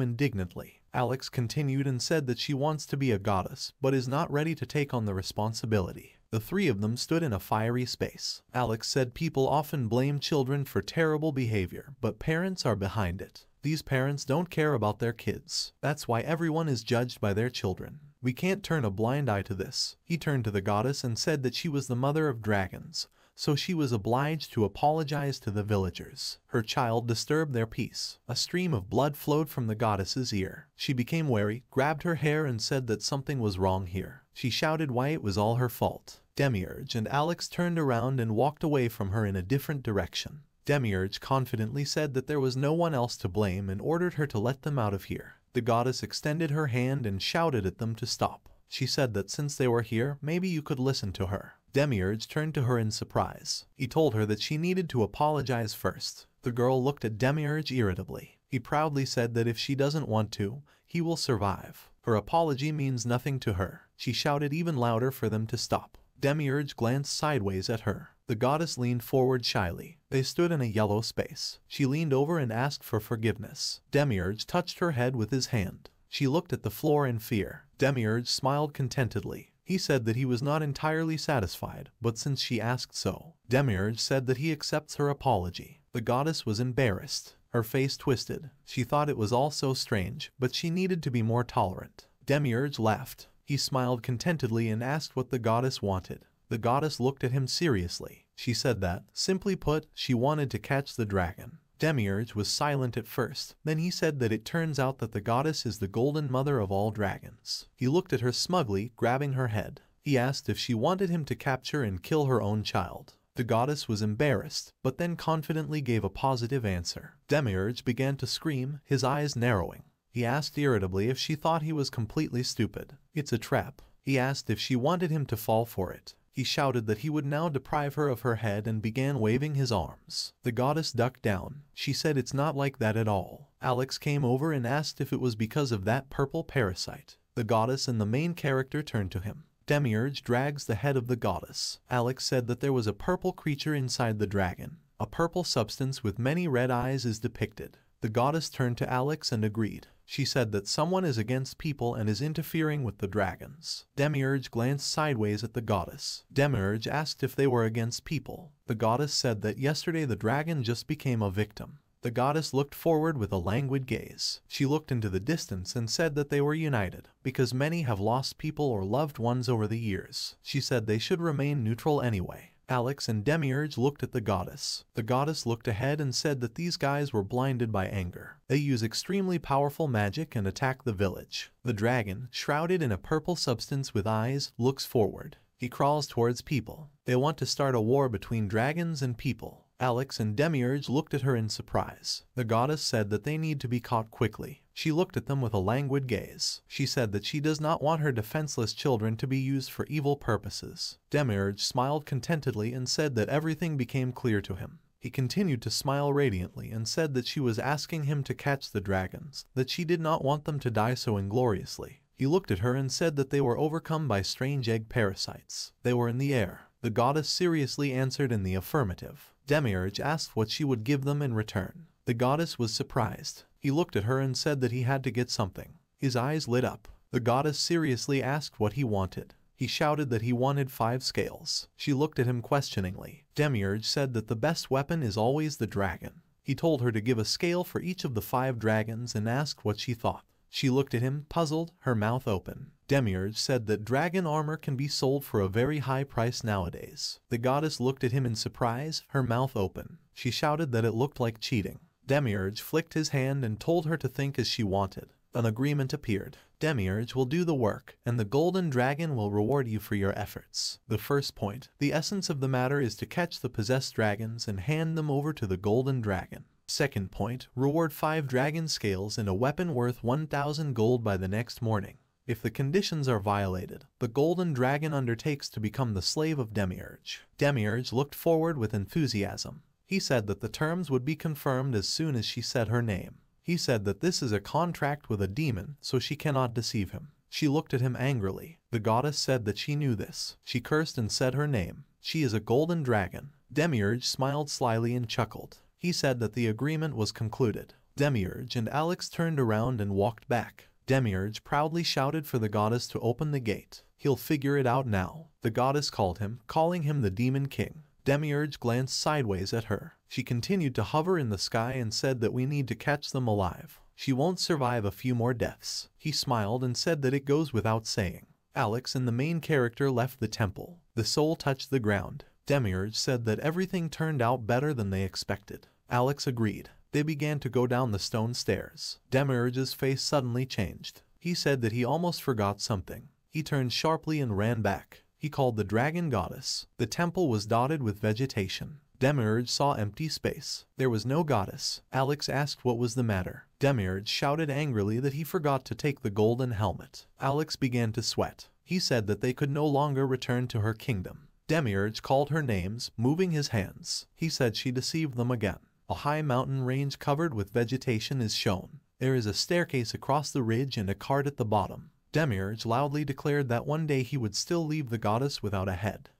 indignantly. Alex continued and said that she wants to be a goddess, but is not ready to take on the responsibility. The three of them stood in a fiery space. Alex said people often blame children for terrible behavior, but parents are behind it. These parents don't care about their kids. That's why everyone is judged by their children. We can't turn a blind eye to this. He turned to the goddess and said that she was the mother of dragons, so she was obliged to apologize to the villagers. Her child disturbed their peace. A stream of blood flowed from the goddess's ear. She became wary, grabbed her hair and said that something was wrong here. She shouted why it was all her fault. Demiurge and Alex turned around and walked away from her in a different direction. Demiurge confidently said that there was no one else to blame and ordered her to let them out of here. The goddess extended her hand and shouted at them to stop. She said that since they were here, maybe you could listen to her. Demiurge turned to her in surprise. He told her that she needed to apologize first. The girl looked at Demiurge irritably. He proudly said that if she doesn't want to, he will survive. Her apology means nothing to her. She shouted even louder for them to stop. Demiurge glanced sideways at her. The goddess leaned forward shyly. They stood in a yellow space. She leaned over and asked for forgiveness. Demiurge touched her head with his hand. She looked at the floor in fear. Demiurge smiled contentedly. He said that he was not entirely satisfied, but since she asked so, Demiurge said that he accepts her apology. The goddess was embarrassed. Her face twisted. She thought it was all so strange, but she needed to be more tolerant. Demiurge laughed. He smiled contentedly and asked what the goddess wanted. The goddess looked at him seriously. She said that, simply put, she wanted to catch the dragon. Demiurge was silent at first. Then he said that it turns out that the goddess is the golden mother of all dragons. He looked at her smugly, grabbing her head. He asked if she wanted him to capture and kill her own child. The goddess was embarrassed, but then confidently gave a positive answer. Demiurge began to scream, his eyes narrowing. He asked irritably if she thought he was completely stupid. It's a trap. He asked if she wanted him to fall for it. He shouted that he would now deprive her of her head and began waving his arms. The goddess ducked down. She said it's not like that at all. Alex came over and asked if it was because of that purple parasite. The goddess and the main character turned to him. Demiurge drags the head of the goddess. Alex said that there was a purple creature inside the dragon. A purple substance with many red eyes is depicted. The goddess turned to Alex and agreed. She said that someone is against people and is interfering with the dragons. Demiurge glanced sideways at the goddess. Demiurge asked if they were against people. The goddess said that yesterday the dragon just became a victim. The goddess looked forward with a languid gaze. She looked into the distance and said that they were united, because many have lost people or loved ones over the years. She said they should remain neutral anyway. Alex and Demiurge looked at the goddess. The goddess looked ahead and said that these guys were blinded by anger. They use extremely powerful magic and attack the village. The dragon, shrouded in a purple substance with eyes, looks forward. He crawls towards people. They want to start a war between dragons and people. Alex and Demiurge looked at her in surprise. The goddess said that they need to be caught quickly. She looked at them with a languid gaze. She said that she does not want her defenseless children to be used for evil purposes. Demiurge smiled contentedly and said that everything became clear to him. He continued to smile radiantly and said that she was asking him to catch the dragons, that she did not want them to die so ingloriously. He looked at her and said that they were overcome by strange egg parasites. They were in the air. The goddess seriously answered in the affirmative. Demiurge asked what she would give them in return. The goddess was surprised. He looked at her and said that he had to get something. His eyes lit up. The goddess seriously asked what he wanted. He shouted that he wanted 5 scales. She looked at him questioningly. Demiurge said that the best weapon is always the dragon. He told her to give a scale for each of the 5 dragons and asked what she thought. She looked at him, puzzled, her mouth open. Demiurge said that dragon armor can be sold for a very high price nowadays. The goddess looked at him in surprise, her mouth open. She shouted that it looked like cheating. Demiurge flicked his hand and told her to think as she wanted. An agreement appeared. Demiurge will do the work, and the golden dragon will reward you for your efforts. The first point, the essence of the matter is to catch the possessed dragons and hand them over to the golden dragon. Second point, reward 5 dragon scales and a weapon worth 1,000 gold by the next morning. If the conditions are violated, the golden dragon undertakes to become the slave of Demiurge. Demiurge looked forward with enthusiasm. He said that the terms would be confirmed as soon as she said her name. He said that this is a contract with a demon, so she cannot deceive him. She looked at him angrily. The goddess said that she knew this. She cursed and said her name. She is a golden dragon. Demiurge smiled slyly and chuckled. He said that the agreement was concluded. Demiurge and Alex turned around and walked back. Demiurge proudly shouted for the goddess to open the gate. He'll figure it out now. The goddess called him, calling him the Demon King. Demiurge glanced sideways at her. She continued to hover in the sky and said that we need to catch them alive. She won't survive a few more deaths. He smiled and said that it goes without saying. Alex and the main character left the temple. The soul touched the ground. Demiurge said that everything turned out better than they expected. Alex agreed. They began to go down the stone stairs. Demiurge's face suddenly changed. He said that he almost forgot something. He turned sharply and ran back. He called the dragon goddess. The temple was dotted with vegetation. Demiurge saw empty space. There was no goddess. Alex asked what was the matter. Demiurge shouted angrily that he forgot to take the golden helmet. Alex began to sweat. He said that they could no longer return to her kingdom. Demiurge called her names, moving his hands. He said she deceived them again. A high mountain range covered with vegetation is shown. There is a staircase across the ridge and a cart at the bottom. Demiurge loudly declared that one day he would still leave the goddess without a head.